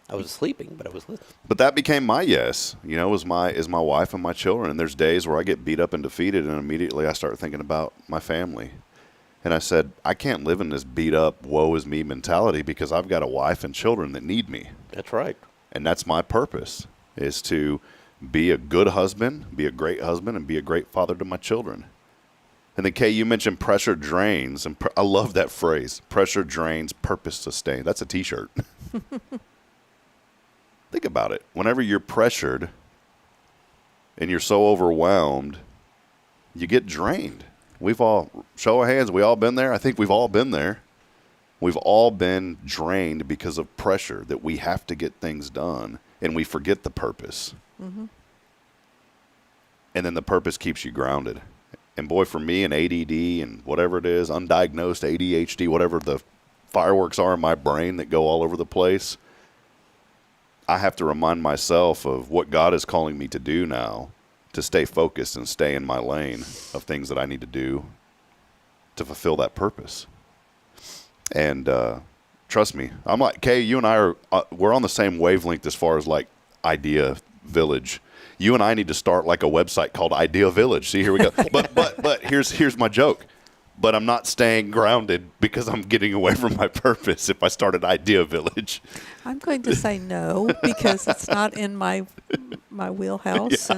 Speaker 2: I was sleeping, but I was listening.
Speaker 1: But that became my yes, you know, is my wife and my children. And there's days where I get beat up and defeated, and immediately I start thinking about my family. And I said, I can't live in this beat up, woe is me mentality because I've got a wife and children that need me.
Speaker 2: That's right.
Speaker 1: And that's my purpose, is to be a good husband, be a great husband, and be a great father to my children. And then, Kay, you mentioned pressure drains, and I love that phrase, pressure drains, purpose sustains. That's a T-shirt. Think about it. Whenever you're pressured and you're so overwhelmed, you get drained. We've all, show of hands, we all been there? I think we've all been there. We've all been drained because of pressure that we have to get things done, and we forget the purpose. Mm-hmm. And then the purpose keeps you grounded. And boy, for me, an ADD and whatever it is, undiagnosed ADHD, whatever the fireworks are in my brain that go all over the place, I have to remind myself of what God is calling me to do now, to stay focused and stay in my lane of things that I need to do to fulfill that purpose. And trust me, I'm like, Kay, you and I are, we're on the same wavelength as far as like Idea Village. You and I need to start like a website called Idea Village. See, here we go. But here's my joke. But I'm not staying grounded because I'm getting away from my purpose if I started Idea Village.
Speaker 3: I'm going to say no because it's not in my wheelhouse, yeah.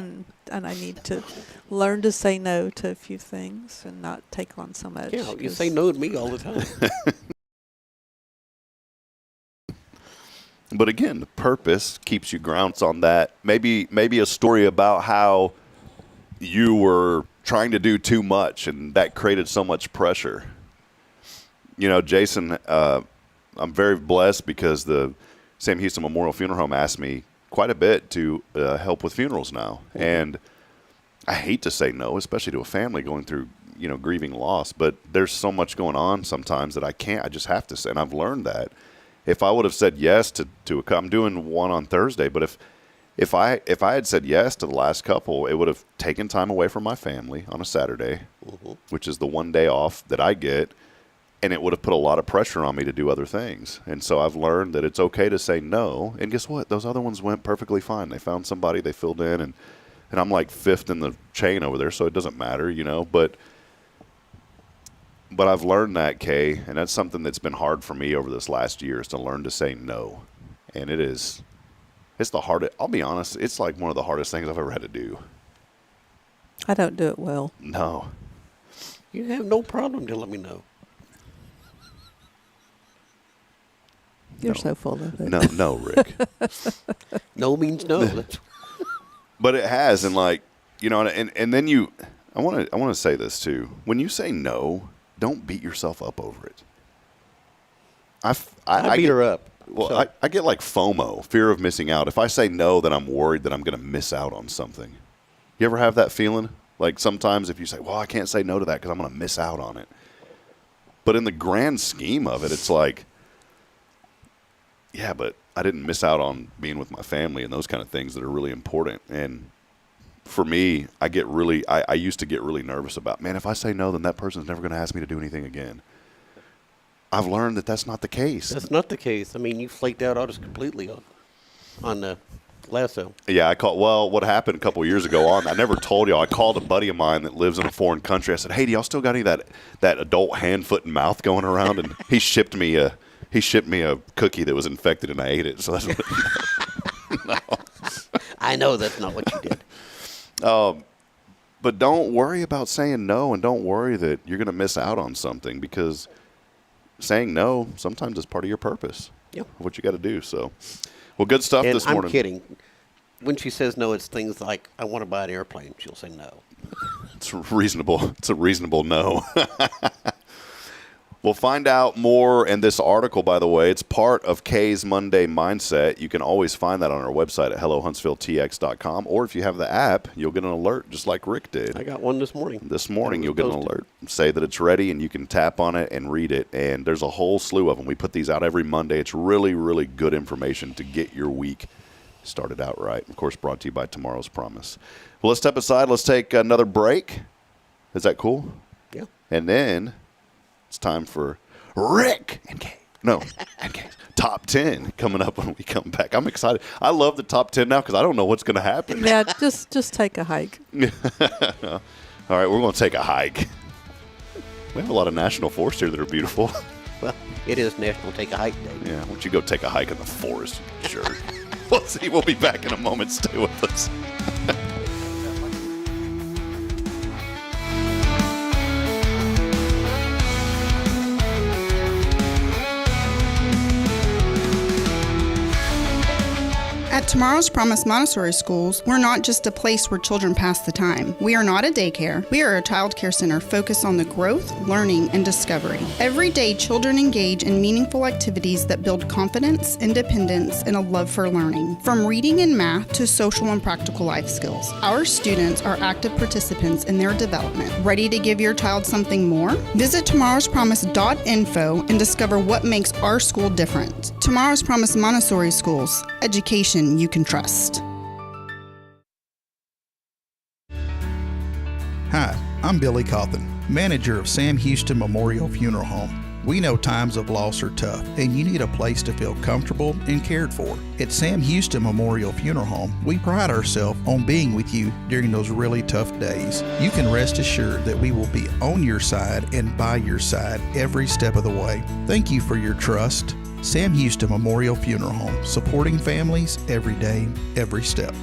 Speaker 3: and I need to learn to say no to a few things and not take on so much.
Speaker 2: Yeah, you say no to me all the time.
Speaker 1: But again, the purpose keeps you grounded on that. Maybe a story about how you were trying to do too much and that created so much pressure. You know, Jason, I'm very blessed because the Sam Houston Memorial Funeral Home asked me quite a bit to help with funerals now. Mm-hmm. And I hate to say no, especially to a family going through, you know, grieving loss, but there's so much going on sometimes that I just have to say, and I've learned that. If I would have said yes to I'm doing one on Thursday, but if I had said yes to the last couple, it would have taken time away from my family on a Saturday, mm-hmm. which is the one day off that I get, and it would have put a lot of pressure on me to do other things. And so I've learned that it's okay to say no, and guess what? Those other ones went perfectly fine. They found somebody, they filled in, and I'm like 5th in the chain over there, so it doesn't matter, you know, but I've learned that, Kay, and that's something that's been hard for me over this last year, is to learn to say no. And it's the hardest. I'll be honest, it's like one of the hardest things I've ever had to do.
Speaker 3: I don't do it well.
Speaker 1: No.
Speaker 2: You have no problem to let me know.
Speaker 3: You're so full of it.
Speaker 1: No, Rick.
Speaker 2: No means no. That's-
Speaker 1: But it has, and like, you know, and then you, I want to say this too. When you say no, don't beat yourself up over it.
Speaker 2: I beat her up.
Speaker 1: Well,
Speaker 2: So-
Speaker 1: I get like FOMO, fear of missing out. If I say no, then I'm worried that I'm going to miss out on something. You ever have that feeling? Like sometimes if you say, well, I can't say no to that because I'm going to miss out on it. But in the grand scheme of it, it's like, yeah, but I didn't miss out on being with my family and those kind of things that are really important. And for me, I used to get really nervous about, man, if I say no, then that person's never going to ask me to do anything again. I've learned that that's not the case.
Speaker 2: That's not the case. I mean, you flaked out almost completely on the lasso.
Speaker 1: Yeah, what happened a couple of years ago I never told y'all. I called a buddy of mine that lives in a foreign country. I said, hey, do y'all still got any of that adult hand, foot, and mouth going around? And he shipped me a cookie that was infected, and I ate it. So that's what no.
Speaker 2: I know that's not what you did.
Speaker 1: But don't worry about saying no, and don't worry that you're going to miss out on something, because saying no sometimes is part of your purpose.
Speaker 2: Yep.
Speaker 1: What you got to do. So, well, good stuff
Speaker 2: And
Speaker 1: this morning.
Speaker 2: I'm kidding. When she says no, it's things like, I want to buy an airplane. She'll say no.
Speaker 1: It's reasonable. It's a reasonable no. We'll find out more in this article, by the way. It's part of KAYE'S Monday Mindset. You can always find that on our website at hellohuntsvilletx.com, or if you have the app, you'll get an alert just like Rick did.
Speaker 2: I got one this morning.
Speaker 1: This morning,
Speaker 2: That
Speaker 1: you'll
Speaker 2: was
Speaker 1: get an
Speaker 2: posted.
Speaker 1: alert. Say that it's ready, and you can tap on it and read it. And there's a whole slew of them. We put these out every Monday. It's really, really good information to get your week started out right. Of course, brought to you by Tomorrow's Promise. Well, let's step aside. Let's take another break. Is that cool?
Speaker 2: Yeah.
Speaker 1: And then it's time for Rick and Kay. No, and Kay's top 10 coming up when we come back. I'm excited. I love the top 10 now because I don't know what's going to happen.
Speaker 3: Yeah, just take a hike.
Speaker 1: All right, we're going to take a hike. We have a lot of national forests here that are beautiful.
Speaker 2: Well, it is National Take a Hike Day.
Speaker 1: Yeah, why don't you go take a hike in the forest? Sure. We'll see. We'll be back in a moment. Stay with us.
Speaker 5: At Tomorrow's Promise Montessori schools, we're not just a place where children pass the time. We are not a daycare. We are a child care center focused on the growth, learning, and discovery. Every day, children engage in meaningful activities that build confidence, independence, and a love for learning. From reading and math to social and practical life skills, our students are active participants in their development. Ready to give your child something more? Visit tomorrowspromise.info and discover what makes our school different. Tomorrow's Promise Montessori schools. Education you can trust.
Speaker 6: Hi, I'm Billy Cawthon, manager of Sam Houston Memorial Funeral Home. We know times of loss are tough, and you need a place to feel comfortable and cared for. At Sam Houston Memorial Funeral Home, we pride ourselves on being with you during those really tough days. You can rest assured that we will be on your side and by your side every step of the way. Thank you for your trust. Sam Houston Memorial Funeral Home, supporting families every day, every step.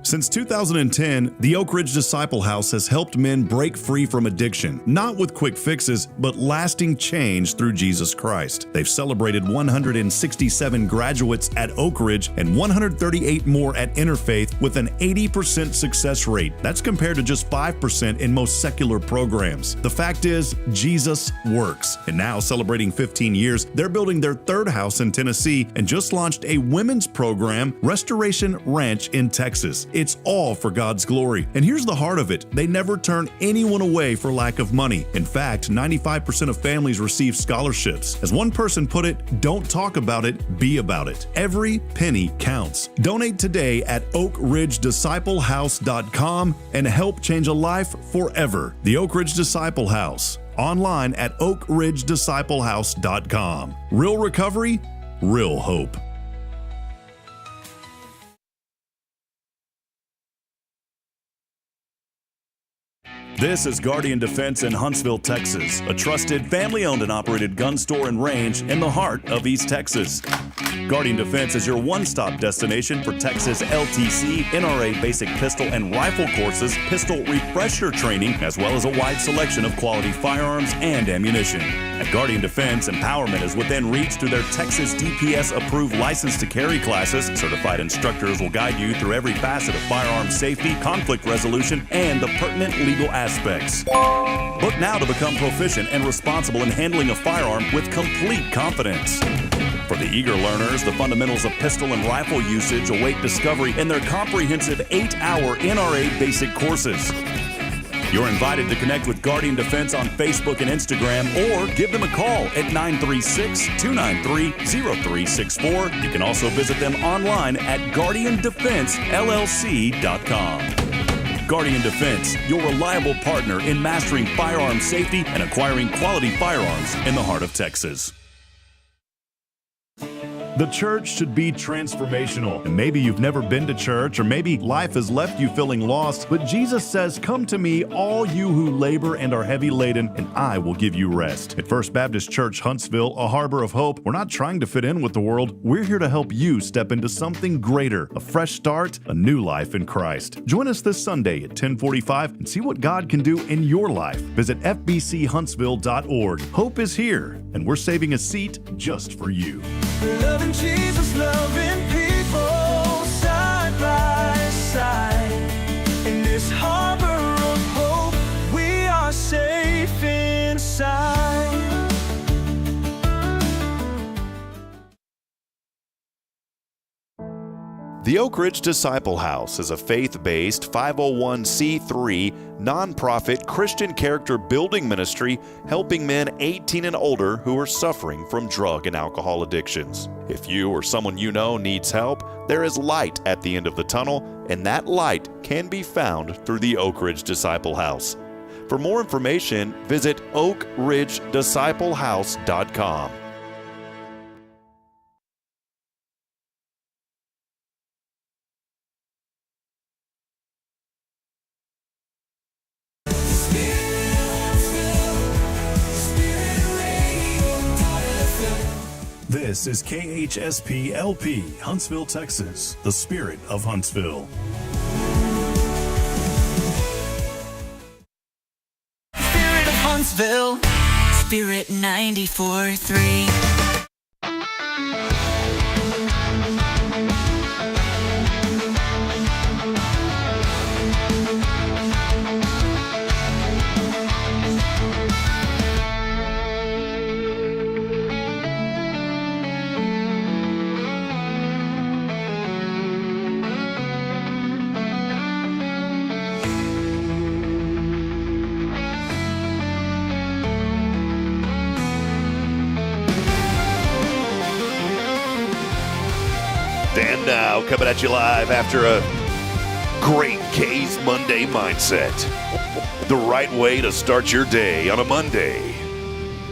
Speaker 7: Since 2010, the Oak Ridge Disciple House has helped men break free from addiction, not with quick fixes, but lasting change through Jesus Christ. They've celebrated 167 graduates at Oak Ridge and 138 more at Interfaith with an 80% success rate. That's compared to just 5% in most secular programs. The fact is, Jesus works. And now, celebrating 15 years, they're building their third house in Tennessee and just launched a women's program, Restoration Ranch in Texas. It's all for God's glory. And here's the heart of it. They never turn anyone away for lack of money. In fact, 95% of families receive scholarships. As one person put it, don't talk about it, be about it. Every penny counts. Donate today at oakridgedisciplehouse.com and help change a life forever. The Oak Ridge Disciple House. Online at oakridgedisciplehouse.com. Real recovery, real hope. This is Guardian Defense in Huntsville, Texas, a trusted, family-owned and operated gun store and range in the heart of East Texas. Guardian Defense is your one-stop destination for Texas LTC, NRA basic pistol and rifle courses, pistol refresher training, as well as a wide selection of quality firearms and ammunition. At Guardian Defense, empowerment is within reach through their Texas DPS-approved license to carry classes. Certified instructors will guide you through every facet of firearm safety, conflict resolution, and the pertinent legal aspects. Book now to become proficient and responsible in handling a firearm with complete confidence. For the eager learners, the fundamentals of pistol and rifle usage await discovery in their comprehensive 8-hour NRA basic courses. You're invited to connect with Guardian Defense on Facebook and Instagram, or give them a call at 936-293-0364. You can also visit them online at guardiandefensellc.com. Guardian Defense, your reliable partner in mastering firearm safety and acquiring quality firearms in the heart of Texas. The church should be transformational. And maybe you've never been to church, or maybe life has left you feeling lost, but Jesus says, "Come to me, all you who labor and are heavy laden, and I will give you rest." At First Baptist Church, Huntsville, a harbor of hope, we're not trying to fit in with the world. We're here to help you step into something greater, a fresh start, a new life in Christ. Join us this Sunday at 10:45 and see what God can do in your life. Visit fbchuntsville.org. Hope is here, and we're saving a seat just for you.
Speaker 9: Loving Jesus, loving people side by side. In this harbor of hope, we are safe inside.
Speaker 1: The Oak Ridge Disciple House is a faith-based 501c3 nonprofit Christian character building ministry helping men 18 and older who are suffering from drug and alcohol addictions. If you or someone you know needs help, there is light at the end of the tunnel, and that light can be found through the Oak Ridge Disciple House. For more information, visit oakridgedisciplehouse.com.
Speaker 7: This is KHSP-LP, Huntsville, Texas, the spirit of Huntsville.
Speaker 9: Spirit of Huntsville, Spirit 94.3.
Speaker 1: And now, coming at you live after a great KAYE'S Monday Mindset. The right way to start your day on a Monday.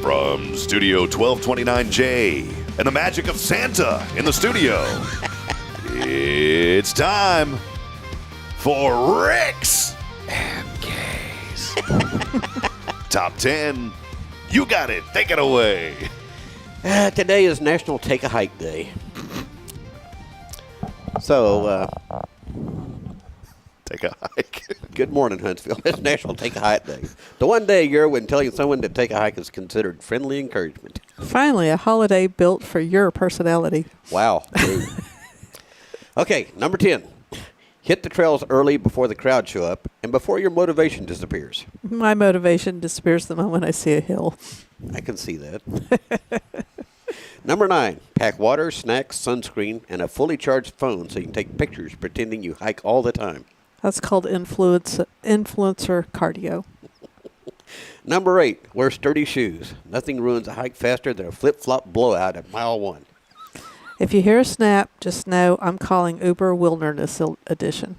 Speaker 1: From Studio 1229J and the magic of Santa in the studio, it's time for Rick's and Kay's Top 10. You got it. Take it away.
Speaker 2: Today is National Take a Hike Day. So,
Speaker 1: Take a hike.
Speaker 2: good morning, Huntsville. It's National Take a Hike Day. The one day a year when telling someone to take a hike is considered friendly encouragement.
Speaker 3: Finally, a holiday built for your personality.
Speaker 2: Wow. Okay, number 10. Hit the trails early before the crowd show up and before your motivation disappears.
Speaker 3: My motivation disappears the moment I see a hill.
Speaker 2: I can see that. Number 9, pack water, snacks, sunscreen, and a fully charged phone so you can take pictures pretending you hike all the time.
Speaker 3: That's called influencer cardio.
Speaker 2: Number 8, wear sturdy shoes. Nothing ruins a hike faster than a flip-flop blowout at mile 1.
Speaker 3: If you hear a snap, just know I'm calling Uber Wilderness Edition.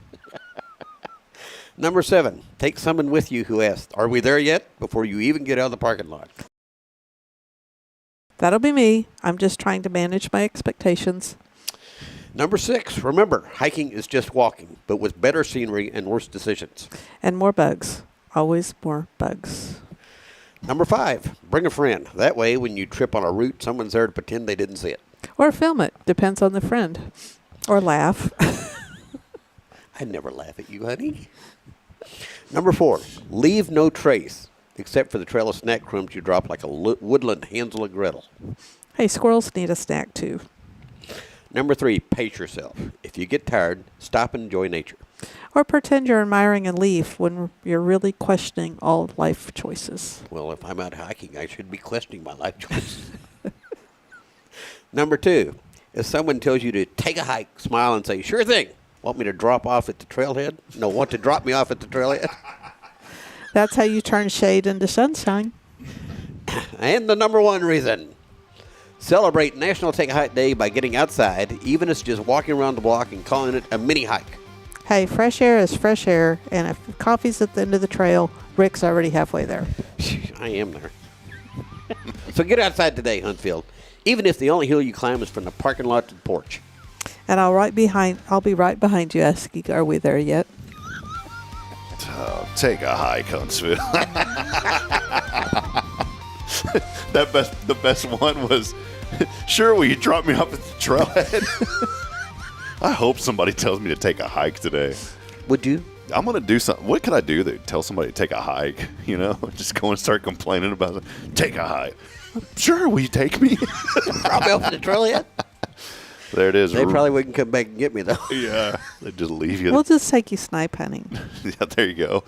Speaker 2: Number 7, take someone with you who asks, "Are we there yet?" before you even get out of the parking lot.
Speaker 3: That'll be me. I'm just trying to manage my expectations.
Speaker 2: Number 6, remember, hiking is just walking, but with better scenery and worse decisions.
Speaker 3: And more bugs. Always more bugs.
Speaker 2: Number 5, bring a friend. That way, when you trip on a root, someone's there to pretend they didn't see it.
Speaker 3: Or film it. Depends on the friend. Or laugh.
Speaker 2: I never laugh at you, honey. Number 4, leave no trace, except for the trail of snack crumbs you drop like a woodland Hansel and Gretel.
Speaker 3: Hey, squirrels need a snack too.
Speaker 2: Number 3, pace yourself. If you get tired, stop and enjoy nature.
Speaker 3: Or pretend you're admiring a leaf when you're really questioning all life choices.
Speaker 2: Well, if I'm out hiking, I should be questioning my life choices. Number 2, if someone tells you to take a hike, smile and say, sure thing. Want me to drop off at the trailhead? No, want to drop me off at the trailhead?
Speaker 3: That's how you turn shade into sunshine.
Speaker 2: And the number 1 reason. Celebrate National Take a Hike Day by getting outside, even if it's just walking around the block and calling it a mini hike.
Speaker 3: Hey, fresh air is fresh air, and if coffee's at the end of the trail, Rick's already halfway there.
Speaker 2: I am there. So get outside today, Huntsville, even if the only hill you climb is from the parking lot to the porch.
Speaker 3: And I'll be right behind you asking, are we there yet?
Speaker 1: Oh, take a hike, Huntsville. The best one was, sure, will you drop me off at the trailhead? I hope somebody tells me to take a hike today.
Speaker 2: Would you?
Speaker 1: I'm going to do something. What could I do to tell somebody to take a hike? You know, just go and start complaining about it. Take a hike. Sure, will you take me?
Speaker 2: Drop me off at the trailhead?
Speaker 1: There it is.
Speaker 2: They probably wouldn't come back and get me, though.
Speaker 1: Yeah, they just leave you.
Speaker 3: We'll just take you snipe hunting.
Speaker 1: Yeah, there you go.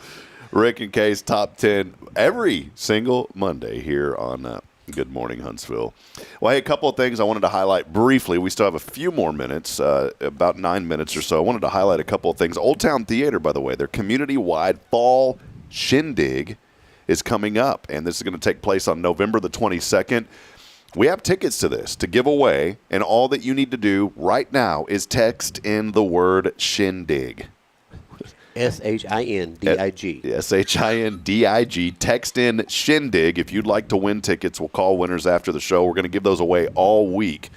Speaker 1: Rick and Kay's Top 10 every single Monday here on Good Morning Huntsville. Well, hey, a couple of things I wanted to highlight briefly. We still have a few more minutes, about 9 minutes or so. I wanted to highlight a couple of things. Old Town Theater, by the way, their community-wide fall shindig is coming up, and this is going to take place on November the 22nd. We have tickets to this to give away, and all that you need to do right now is text in the word shindig.
Speaker 2: S-H-I-N-D-I-G.
Speaker 1: S-H-I-N-D-I-G. Text in shindig if you'd like to win tickets. We'll call winners after the show. We're going to give those away all week.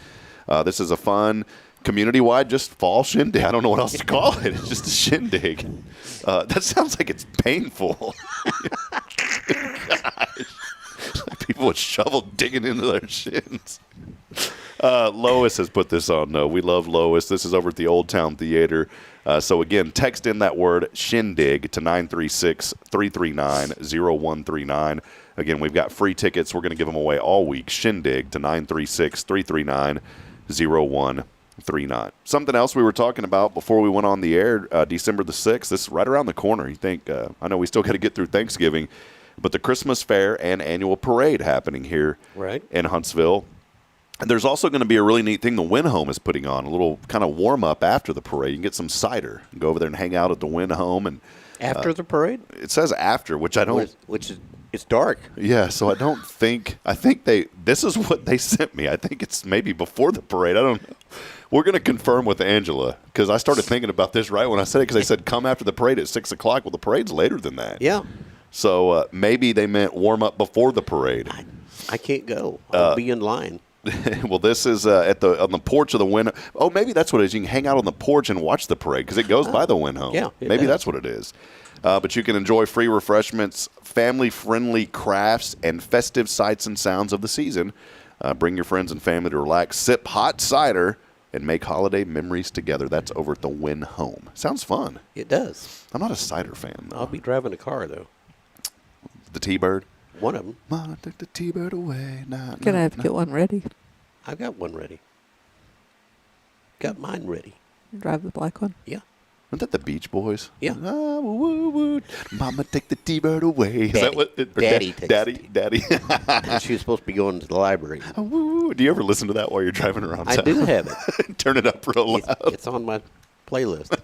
Speaker 1: This is a fun, community-wide, just fall shindig. I don't know what else to call it. It's just a shindig. That sounds like it's painful. Gosh. People with shovel digging into their shins. Lois has put this on. We love Lois. This is over at the Old Town Theater. So, again, text in that word shindig to 936-339-0139. Again, we've got free tickets. We're going to give them away all week. Shindig to 936-339-0139. Something else we were talking about before we went on the air, December the 6th. This is right around the corner. You think, I know we still got to get through Thanksgiving, but the Christmas Fair and annual parade happening here in Huntsville. And there's also going to be a really neat thing the Win Home is putting on, a little kind of warm-up after the parade. You can get some cider and go over there and hang out at the Win Home. And
Speaker 2: after the parade?
Speaker 1: It says after, which I don't.
Speaker 2: Which is, it's dark.
Speaker 1: Yeah, so I don't think, this is what they sent me. I think it's maybe before the parade. I don't know. We're going to confirm with Angela, because I started thinking about this right when I said it, because they said come after the parade at 6 o'clock. Well, the parade's later than that.
Speaker 2: Yeah.
Speaker 1: So maybe they meant warm up before the parade.
Speaker 2: I can't go. I'll be in line.
Speaker 1: Well, this is on the porch of the Win. Oh, maybe that's what it is. You can hang out on the porch and watch the parade because it goes by the Win Home.
Speaker 2: Yeah,
Speaker 1: maybe that's what it is. But you can enjoy free refreshments, family-friendly crafts, and festive sights and sounds of the season. Bring your friends and family to relax, sip hot cider, and make holiday memories together. That's over at the Win Home. Sounds fun.
Speaker 2: It does.
Speaker 1: I'm not a cider fan, though.
Speaker 2: I'll be driving a car, though.
Speaker 1: The T-Bird?
Speaker 2: One of them.
Speaker 1: Mama took the T-Bird away.
Speaker 3: Gonna have to get one ready.
Speaker 2: I've got one ready. Got mine ready.
Speaker 3: Drive the black one.
Speaker 2: Yeah.
Speaker 1: Isn't that the Beach Boys?
Speaker 2: Yeah.
Speaker 1: Ah, woo, woo. Mama take the T-Bird away. Is that what?
Speaker 2: Daddy takes
Speaker 1: Daddy.
Speaker 2: She was supposed to be going to the library.
Speaker 1: Oh, woo. Do you ever listen to that while you're driving around town?
Speaker 2: I do have it.
Speaker 1: Turn it up real loud.
Speaker 2: It's on my playlist.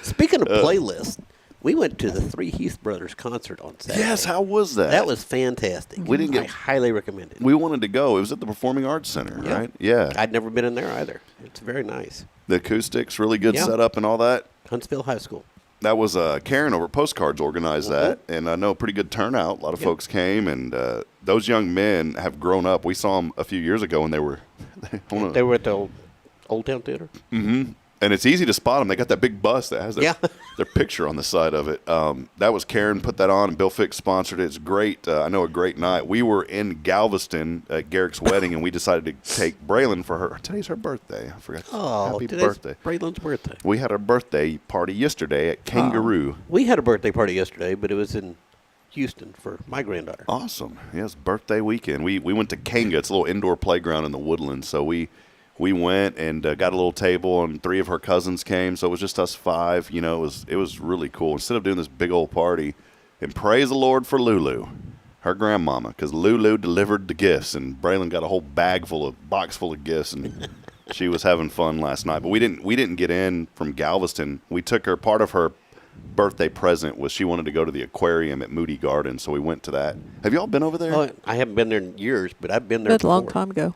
Speaker 2: Speaking of playlist, we went to the Three Heath Brothers concert on Saturday.
Speaker 1: Yes, how was that?
Speaker 2: That was fantastic. I highly recommend it.
Speaker 1: We wanted to go. It was at the Performing Arts Center, right? Yeah.
Speaker 2: I'd never been in there either. It's very nice.
Speaker 1: The acoustics, really good setup and all that.
Speaker 2: Huntsville High School.
Speaker 1: That was Karen over at Postcards organized that, and I know a pretty good turnout. A lot of folks came, and those young men have grown up. We saw them a few years ago, and they were at
Speaker 2: the Old Town Theater.
Speaker 1: Mm-hmm. And it's easy to spot them. They got that big bus that has their picture on the side of it. That was Karen put that on, and Bill Fix sponsored it. It's great. I know a great night. We were in Galveston at Garrick's wedding, and we decided to take Braylon for her. Today's her birthday. I forgot. Happy birthday.
Speaker 2: Braylon's birthday.
Speaker 1: We had our birthday party yesterday at Kangaroo.
Speaker 2: We had a birthday party yesterday, but it was in Houston for my granddaughter.
Speaker 1: Awesome. Yes, birthday weekend. We went to Kanga. It's a little indoor playground in the woodlands. So we went and got a little table, and 3 of her cousins came, so it was just us 5. You know, it was really cool. Instead of doing this big old party, and praise the Lord for Lulu, her grandmama, because Lulu delivered the gifts, and Braylon got a whole box full of gifts, and she was having fun last night. But we didn't get in from Galveston. We took her, part of her birthday present was she wanted to go to the aquarium at Moody Gardens, so we went to that. Have y'all been over there?
Speaker 2: Oh, I haven't been there in years, but I've been there
Speaker 3: Good,
Speaker 2: before.
Speaker 3: long time ago.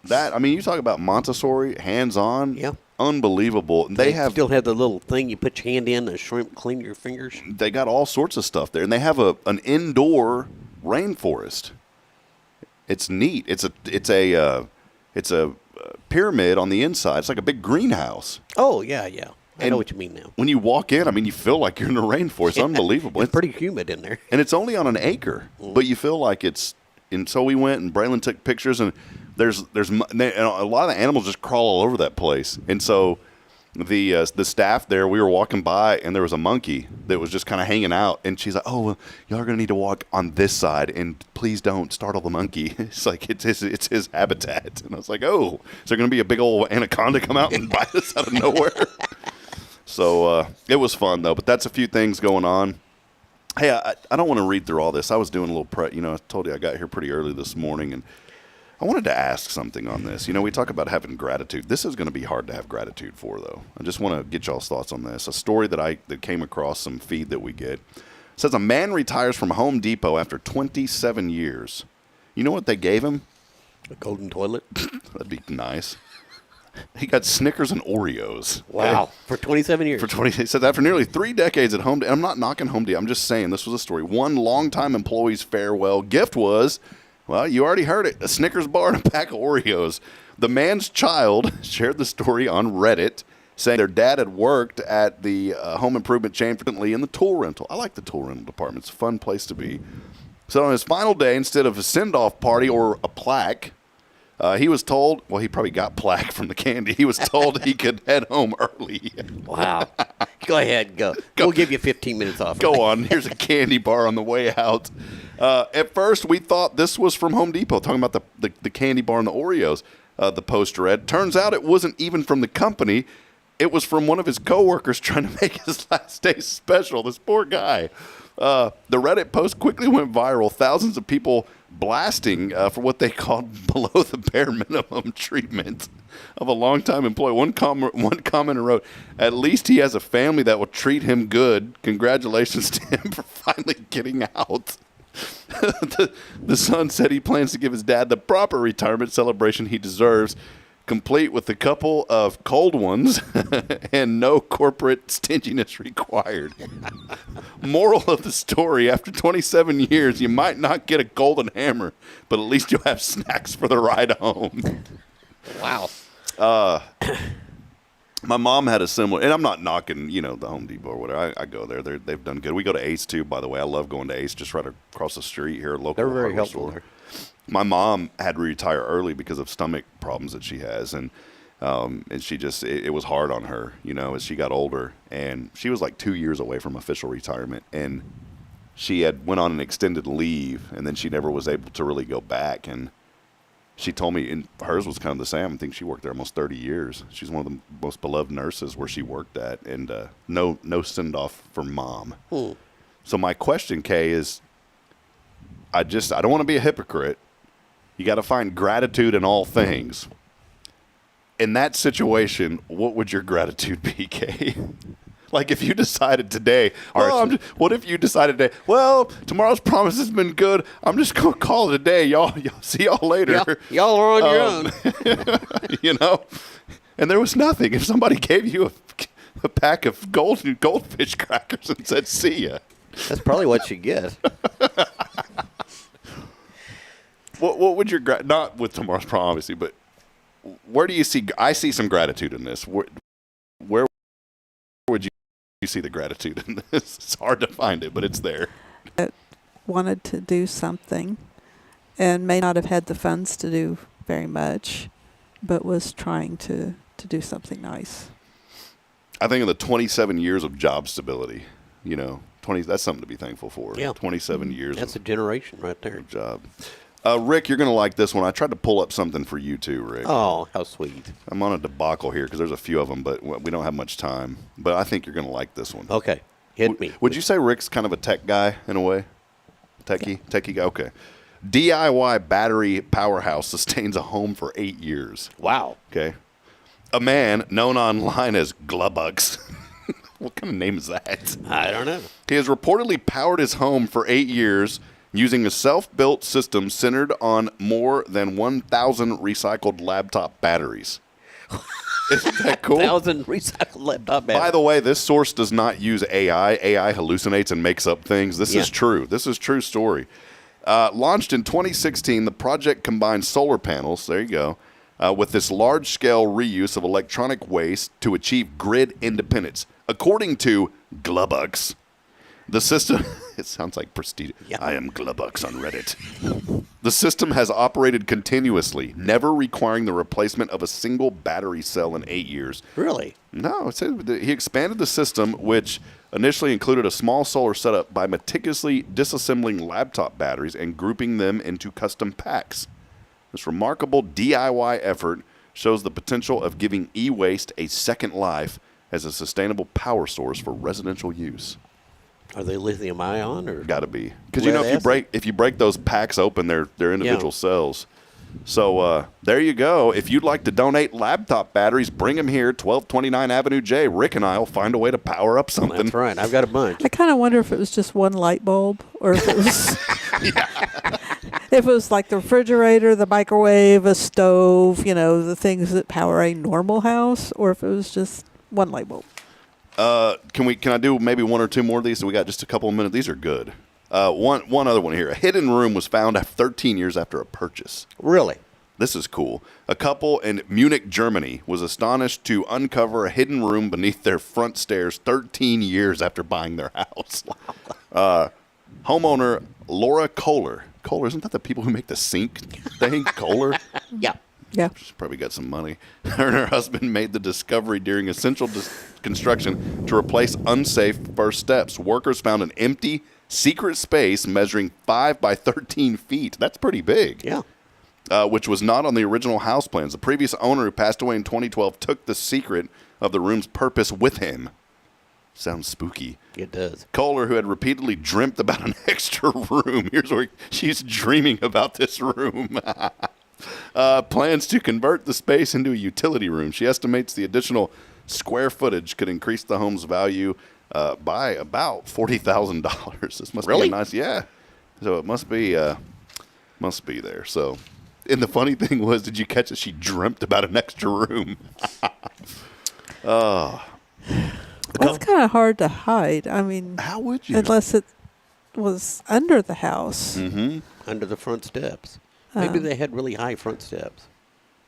Speaker 1: That, I mean, you talk about Montessori, hands-on,
Speaker 2: Yeah.
Speaker 1: unbelievable. And they
Speaker 2: still have the little thing you put your hand in, the shrimp, clean your fingers.
Speaker 1: They got all sorts of stuff there, and they have an indoor rainforest. It's neat. It's a pyramid on the inside. It's like a big greenhouse.
Speaker 2: Oh, yeah. I know what you mean now.
Speaker 1: When you walk in, I mean, you feel like you're in a rainforest. It's unbelievable.
Speaker 2: It's pretty humid in there.
Speaker 1: And it's only on an acre, but you feel like it's. And so we went, and Braylon took pictures, and there's and a lot of the animals just crawl all over that place. And so the staff there, we were walking by, and there was a monkey that was just kind of hanging out, and she's like, "Oh, well, y'all are gonna need to walk on this side, and please don't startle the monkey." It's like it's his habitat, and I was like, "Oh, is there gonna be a big old anaconda come out and bite us out of nowhere?" So it was fun though. But that's a few things going on. Hey, I don't want to read through all this. I was doing a little prep. You know, I told you I got here pretty early this morning, and I wanted to ask something on this. You know, we talk about having gratitude. This is going to be hard to have gratitude for, though. I just want to get y'all's thoughts on this. A story that came across some feed that we get. It says a man retires from Home Depot after 27 years. You know what they gave him?
Speaker 2: A golden toilet.
Speaker 1: That'd be nice. He got Snickers and Oreos.
Speaker 2: Wow. For 27 years.
Speaker 1: He said after nearly 3 decades at Home Depot, I'm not knocking Home Depot, I'm just saying this was a story. One longtime employee's farewell gift was, well, you already heard it, a Snickers bar and a pack of Oreos. The man's child shared the story on Reddit, saying their dad had worked at the home improvement chain in the tool rental. I like the tool rental department. It's a fun place to be. So on his final day, instead of a send-off party or a plaque, he was told, well, he probably got plaque from the candy. He was told he could head home early.
Speaker 2: Wow. Go ahead. Go. We'll give you 15 minutes off.
Speaker 1: Go on. Here's a candy bar on the way out. At first, we thought this was from Home Depot, talking about the candy bar and the Oreos, the post read. Turns out it wasn't even from the company. It was from one of his coworkers trying to make his last day special. This poor guy. The Reddit post quickly went viral. Thousands of people blasting for what they called below the bare minimum treatment of a longtime employee. One commenter wrote, "At least he has a family that will treat him good. Congratulations to him for finally getting out." The son said he plans to give his dad the proper retirement celebration he deserves, complete with a couple of cold ones and no corporate stinginess required. Moral of the story, after 27 years, you might not get a golden hammer, but at least you'll have snacks for the ride home.
Speaker 2: Wow.
Speaker 1: My mom had a similar, and I'm not knocking, the Home Depot or whatever. I go there. They've done good. We go to Ace, too, by the way. I love going to Ace, just right across the street here, local.
Speaker 2: They're very
Speaker 1: hardware
Speaker 2: helpful
Speaker 1: store.
Speaker 2: there.
Speaker 1: My mom had to retire early because of stomach problems that she has, and she just it was hard on her, as she got older, and she was like 2 years away from official retirement, and she had went on an extended leave, and then she never was able to really go back, and she told me, and hers was kind of the same. I think she worked there almost 30 years. She's one of the most beloved nurses where she worked at, and no send off for mom. So my question, Kay, is I don't want to be a hypocrite. You got to find gratitude in all things. In that situation, what would your gratitude be, Kay? Like if you decided today, what if you decided today, well, tomorrow's promise has been good. I'm just going to call it a day. Y'all see y'all later.
Speaker 2: Y'all are on your own.
Speaker 1: And there was nothing. If somebody gave you a pack of goldfish crackers and said, see ya.
Speaker 2: That's probably what you get.
Speaker 1: What would your not with tomorrow's promise, obviously, but where do you see? I see some gratitude in this. You see the gratitude in this. It's hard to find it, but it's there.
Speaker 3: Wanted to do something and may not have had the funds to do very much, but was trying to do something nice.
Speaker 1: I think in the 27 years of job stability, 20, that's something to be thankful for.
Speaker 2: Yeah.
Speaker 1: 27 years
Speaker 2: That's a generation right there.
Speaker 1: of job. Rick, you're going to like this one. I tried to pull up something for you too, Rick.
Speaker 2: Oh, how sweet.
Speaker 1: I'm on a debacle here because there's a few of them, but we don't have much time. But I think you're going to like this one.
Speaker 2: Okay, hit me.
Speaker 1: Would you say Rick's kind of a tech guy in a way? Techie guy? Okay. DIY battery powerhouse sustains a home for 8 years.
Speaker 2: Wow.
Speaker 1: Okay. A man known online as Glubbugs. What kind of name is that?
Speaker 2: I don't know.
Speaker 1: He has reportedly powered his home for 8 years using a self-built system centered on more than 1,000 recycled laptop batteries. Isn't that cool?
Speaker 2: 1,000 recycled laptop batteries.
Speaker 1: By the way, this source does not use AI. AI hallucinates and makes up things. This is true. This is true story. Launched in 2016, the project combined solar panels, there you go, with this large-scale reuse of electronic waste to achieve grid independence. According to Glubbugs, the system, it sounds like prestige.
Speaker 2: Yeah.
Speaker 1: I am Glubbugs on Reddit. The system has operated continuously, never requiring the replacement of a single battery cell in 8 years.
Speaker 2: Really?
Speaker 1: No, it says he expanded the system, which initially included a small solar setup, by meticulously disassembling laptop batteries and grouping them into custom packs. This remarkable DIY effort shows the potential of giving e-waste a second life as a sustainable power source for residential use.
Speaker 2: Are they lithium ion or?
Speaker 1: Got to be, because
Speaker 2: Lead
Speaker 1: if you break those packs open, they're individual cells. So there you go. If you'd like to donate laptop batteries, bring them here, 1229 Avenue J. Rick and I will find a way to power up something.
Speaker 2: That's right. I've got a bunch.
Speaker 3: I kind of wonder if it was just one light bulb, or if it was if it was like the refrigerator, the microwave, a stove, the things that power a normal house, or if it was just one light bulb.
Speaker 1: Can I do maybe one or two more of these? So we got just a couple of minutes. These are good. One other one here. A hidden room was found 13 years after a purchase.
Speaker 2: Really?
Speaker 1: This is cool. A couple in Munich, Germany was astonished to uncover a hidden room beneath their front stairs 13 years after buying their house. Homeowner Laura Kohler. Kohler, isn't that the people who make the sink thing? Kohler?
Speaker 2: Yeah.
Speaker 3: Yeah.
Speaker 1: She's probably got some money. Her and her husband made the discovery during essential construction to replace unsafe first steps. Workers found an empty, secret space measuring 5 by 13 feet. That's pretty big.
Speaker 2: Yeah.
Speaker 1: Which was not on the original house plans. The previous owner, who passed away in 2012, took the secret of the room's purpose with him. Sounds spooky.
Speaker 2: It does.
Speaker 1: Kohler, who had repeatedly dreamt about an extra room. Here's where she's dreaming about this room. Plans to convert the space into a utility room. She estimates the additional square footage could increase the home's value by about $40,000. This must be a nice, yeah. So it must be there. So, and the funny thing was, did you catch it? She dreamt about an extra room. Oh,
Speaker 3: That's kind of hard to hide. I mean,
Speaker 1: how would you?
Speaker 3: Unless it was under the house.
Speaker 1: Mm-hmm.
Speaker 2: Under the front steps. Maybe they had really high front steps.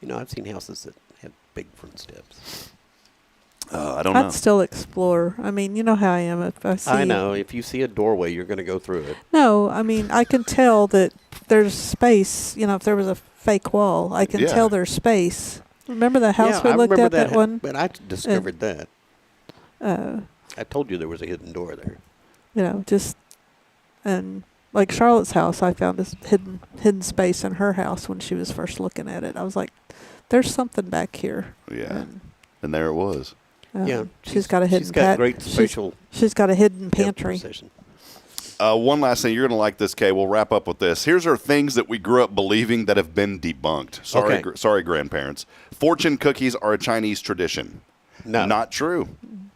Speaker 2: I've seen houses that had big front steps.
Speaker 1: I don't know.
Speaker 3: I'd still explore. I mean, you know how I am. If I see,
Speaker 2: I know. If you see a doorway, you're going to go through it.
Speaker 3: No, I mean, I can tell that there's space. If there was a fake wall, I can tell there's space. Remember the house we looked at, that one?
Speaker 2: But I discovered that. I told you there was a hidden door there.
Speaker 3: And like Charlotte's house, I found this hidden space in her house when she was first looking at it. I was like, "There's something back here."
Speaker 1: Yeah, and there it was.
Speaker 3: She's got a hidden.
Speaker 2: She's got great spatial.
Speaker 3: She's got a hidden pantry.
Speaker 1: One last thing, you're going to like this, Kay. We'll wrap up with this. Here's our things that we grew up believing that have been debunked. Sorry, grandparents. Fortune cookies are a Chinese tradition.
Speaker 2: No,
Speaker 1: not true.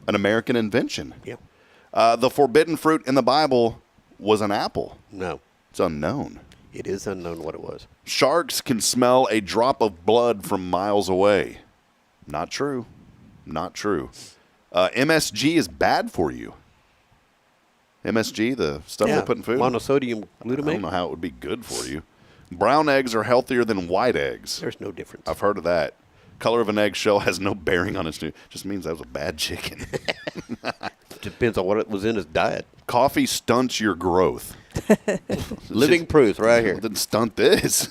Speaker 1: An American invention.
Speaker 2: Yeah.
Speaker 1: The forbidden fruit in the Bible was an apple.
Speaker 2: No,
Speaker 1: it's unknown.
Speaker 2: It is unknown what it was.
Speaker 1: Sharks can smell a drop of blood from miles away. Not true. Not true. MSG is bad for you. MSG, the stuff they put in food?
Speaker 2: Monosodium glutamate.
Speaker 1: I don't know how it would be good for you. Brown eggs are healthier than white eggs.
Speaker 2: There's no difference.
Speaker 1: I've heard of that. Color of an eggshell has no bearing on its just means that was a bad chicken.
Speaker 2: Depends on what it was in his diet.
Speaker 1: Coffee stunts your growth.
Speaker 2: Living proof right here.
Speaker 1: It didn't stunt this.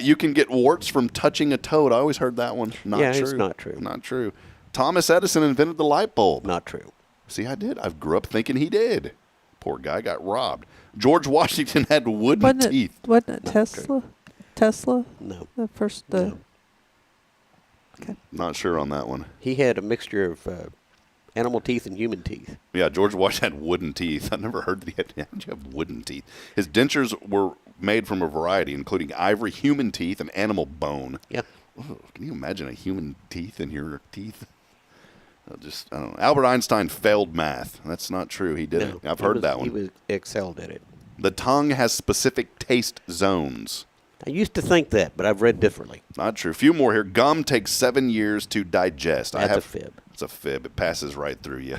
Speaker 1: You can get warts from touching a toad. I always heard that one. Not
Speaker 2: Yeah,
Speaker 1: true.
Speaker 2: it's not true.
Speaker 1: Not true. Thomas Edison invented the light bulb.
Speaker 2: Not true.
Speaker 1: See, I did. I grew up thinking he did. Poor guy got robbed. George Washington had wooden teeth.
Speaker 3: Wasn't it Tesla? Tesla?
Speaker 2: No.
Speaker 3: The first.
Speaker 2: No.
Speaker 3: Okay.
Speaker 1: Not sure on that one.
Speaker 2: He had a mixture of animal teeth and human teeth.
Speaker 1: Yeah, George Washington had wooden teeth. I never heard that he had. How did you have wooden teeth? His dentures were made from a variety, including ivory, human teeth, and animal bone.
Speaker 2: Yeah.
Speaker 1: Ooh, can you imagine a human teeth in your teeth? I don't know. Albert Einstein failed math. That's not true. He didn't. I've heard that one.
Speaker 2: He excelled at it.
Speaker 1: The tongue has specific taste zones.
Speaker 2: I used to think that, but I've read differently.
Speaker 1: Not true. A few more here. Gum takes 7 years to digest.
Speaker 2: That's a fib.
Speaker 1: It's a fib. It passes right through you.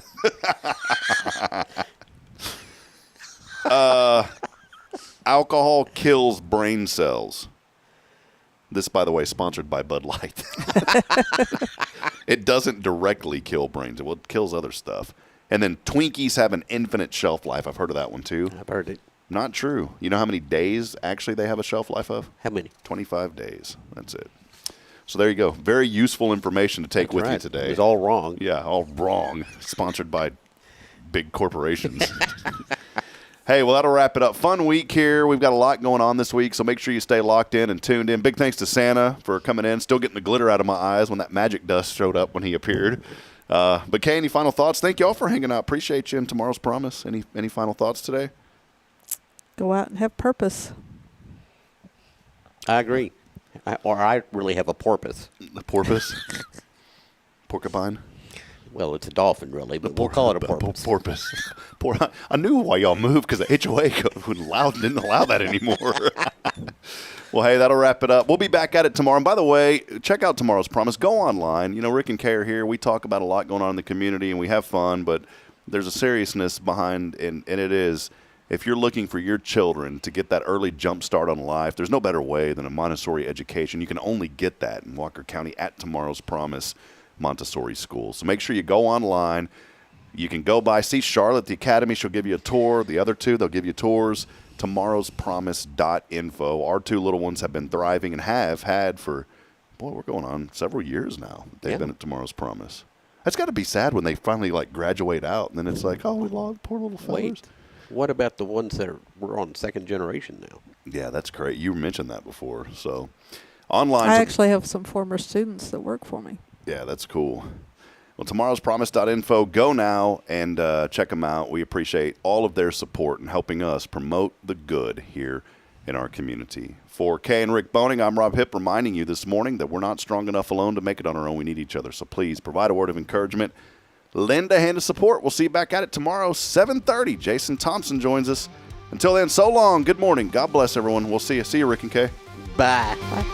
Speaker 1: Alcohol kills brain cells. This, by the way, sponsored by Bud Light. It doesn't directly kill brains. It kills other stuff. And then Twinkies have an infinite shelf life. I've heard of that one, too.
Speaker 2: I've heard it.
Speaker 1: Not true. You know how many days actually they have a shelf life of?
Speaker 2: How many?
Speaker 1: 25 days. That's it. So there you go. Very useful information to take with you today.
Speaker 2: It was all wrong.
Speaker 1: Yeah, all wrong. Sponsored by big corporations. Hey, well, that'll wrap it up. Fun week here. We've got a lot going on this week, so make sure you stay locked in and tuned in. Big thanks to Santa for coming in. Still getting the glitter out of my eyes when that magic dust showed up when he appeared. But Kay, any final thoughts? Thank you all for hanging out. Appreciate you. And tomorrow's promise. Any final thoughts today?
Speaker 3: Go out and have purpose.
Speaker 2: I agree. I really have a porpoise.
Speaker 1: The porpoise? Porcupine?
Speaker 2: Well, it's a dolphin, really, but we'll call it a porpoise.
Speaker 1: Porpoise. I knew why y'all moved because the HOA didn't allow that anymore. Well, hey, that'll wrap it up. We'll be back at it tomorrow. And by the way, check out tomorrow's promise. Go online. You know, Rick and Kay are here. We talk about a lot going on in the community, and we have fun, but there's a seriousness behind, and it is, if you're looking for your children to get that early jump start on life, there's no better way than a Montessori education. You can only get that in Walker County at Tomorrow's Promise Montessori School. So make sure you go online. You can go by, see Charlotte, the Academy. She'll give you a tour. The other two, they'll give you tours. tomorrowspromise.info. Our two little ones have been thriving and have had for, we're going on several years now. They've been at Tomorrow's Promise. That's got to be sad when they finally, graduate out, and then it's like, oh, we lost poor little fellas.
Speaker 2: Wait, what about the ones that we're on second generation now?
Speaker 1: Yeah, that's great. You mentioned that before. So, online.
Speaker 3: I actually have some former students that work for me.
Speaker 1: Yeah, that's cool. Well, tomorrowspromise.info. Go now and check them out. We appreciate all of their support in helping us promote the good here in our community. For Kay and Rick Boehning, I'm Rob Hipp, reminding you this morning that we're not strong enough alone to make it on our own. We need each other. So please provide a word of encouragement. Lend a hand of support. We'll see you back at it tomorrow, 7:30. Jason Thompson joins us. Until then, so long. Good morning. God bless everyone. We'll see you. See you, Rick and Kay.
Speaker 2: Bye.
Speaker 3: Bye.